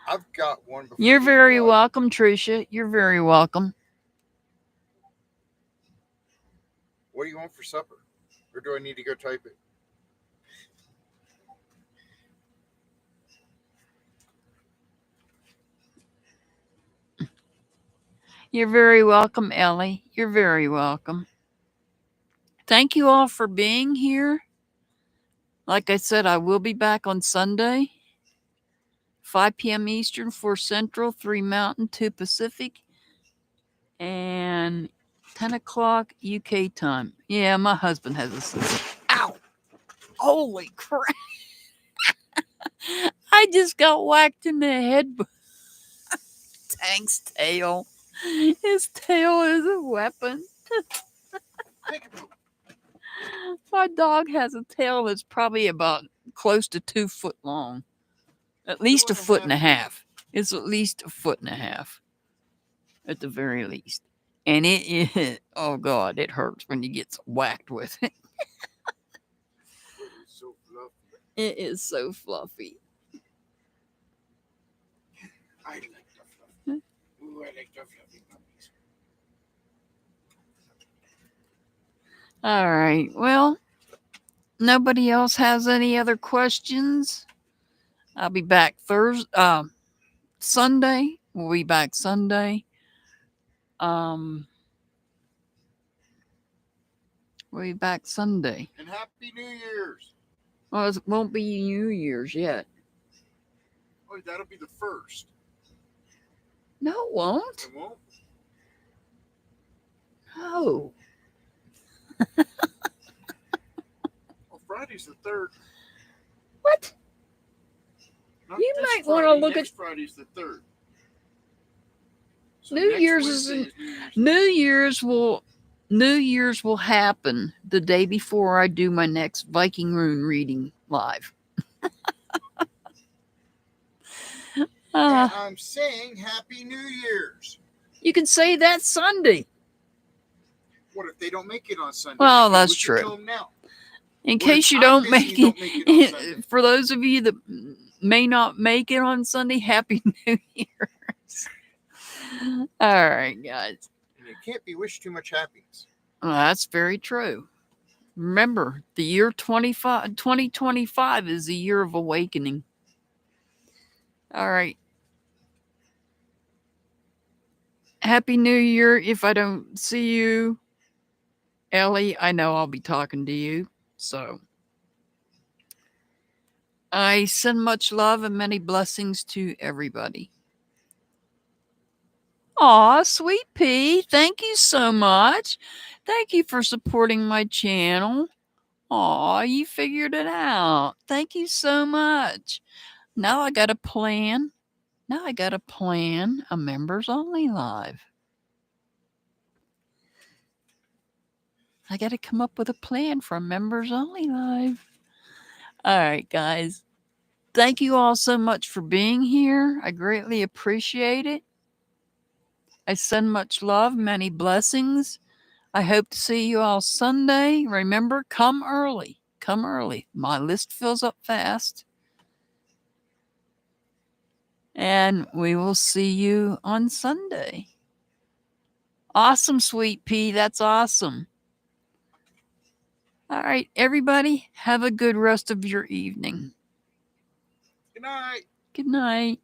I've got one. Before You're we very go live. welcome, Tricia. You're very welcome. What do you want for supper? Or do I need to go type it? You're very welcome, Ellie. You're very welcome. Thank you all for being here. Like I said, I will be back on Sunday, 5 p.m. Eastern, 4 Central, 3 Mountain, 2 Pacific, and 10 o'clock UK time. Yeah, my husband has a system. Ow! Holy crap! I just got whacked in the head by Tank's tail. His tail is a weapon. My dog has a tail that's probably about close to 2 foot long. At least a foot and a half. It's at least a foot and a half. At the very least. And it is, oh God, it hurts when you get whacked with it. So fluffy. It is so fluffy. I like the fluffy. Ooh, I like the fluffy puppies. All right. Well, nobody else has any other questions. I'll be back Sunday. We'll be back Sunday. We'll be back Sunday. And Happy New Year's. Well, it won't be New Year's yet. Oh, that'll be the first. No, it won't. It won't? No. Well, Friday's the 3rd. What? Not You this might wanna Friday, look next at- Friday's the 3rd. So New next Year's Wednesday is New Year's. New Year's will happen the day before I do my next Viking Rune reading live. And I'm saying Happy New Year's. You can say that Sunday. What if they don't make it on Sunday? Well, Because that's we can true. tell them now. In What case if you I'm don't busy make and don't make it on Sunday? it, for those of you that may not make it on Sunday, Happy New Year's. All right, guys. And you can't be wished too much happiness. Well, that's very true. Remember, the year 2025 is the year of awakening. All right. Happy New Year. If I don't see you, Ellie, I know I'll be talking to you. So I send much love and many blessings to everybody. Aw, Sweet Pea, thank you so much. Thank you for supporting my channel. Aw, you figured it out. Thank you so much. Now I got a plan. Now I got to plan a members only live. I got to come up with a plan for a members only live. All right, guys. Thank you all so much for being here. I greatly appreciate it. I send much love, many blessings. I hope to see you all Sunday. Remember, come early. Come early. My list fills up fast. And we will see you on Sunday. Awesome, Sweet Pea. That's awesome. All right, everybody, have a good rest of your evening. Good night. Good night.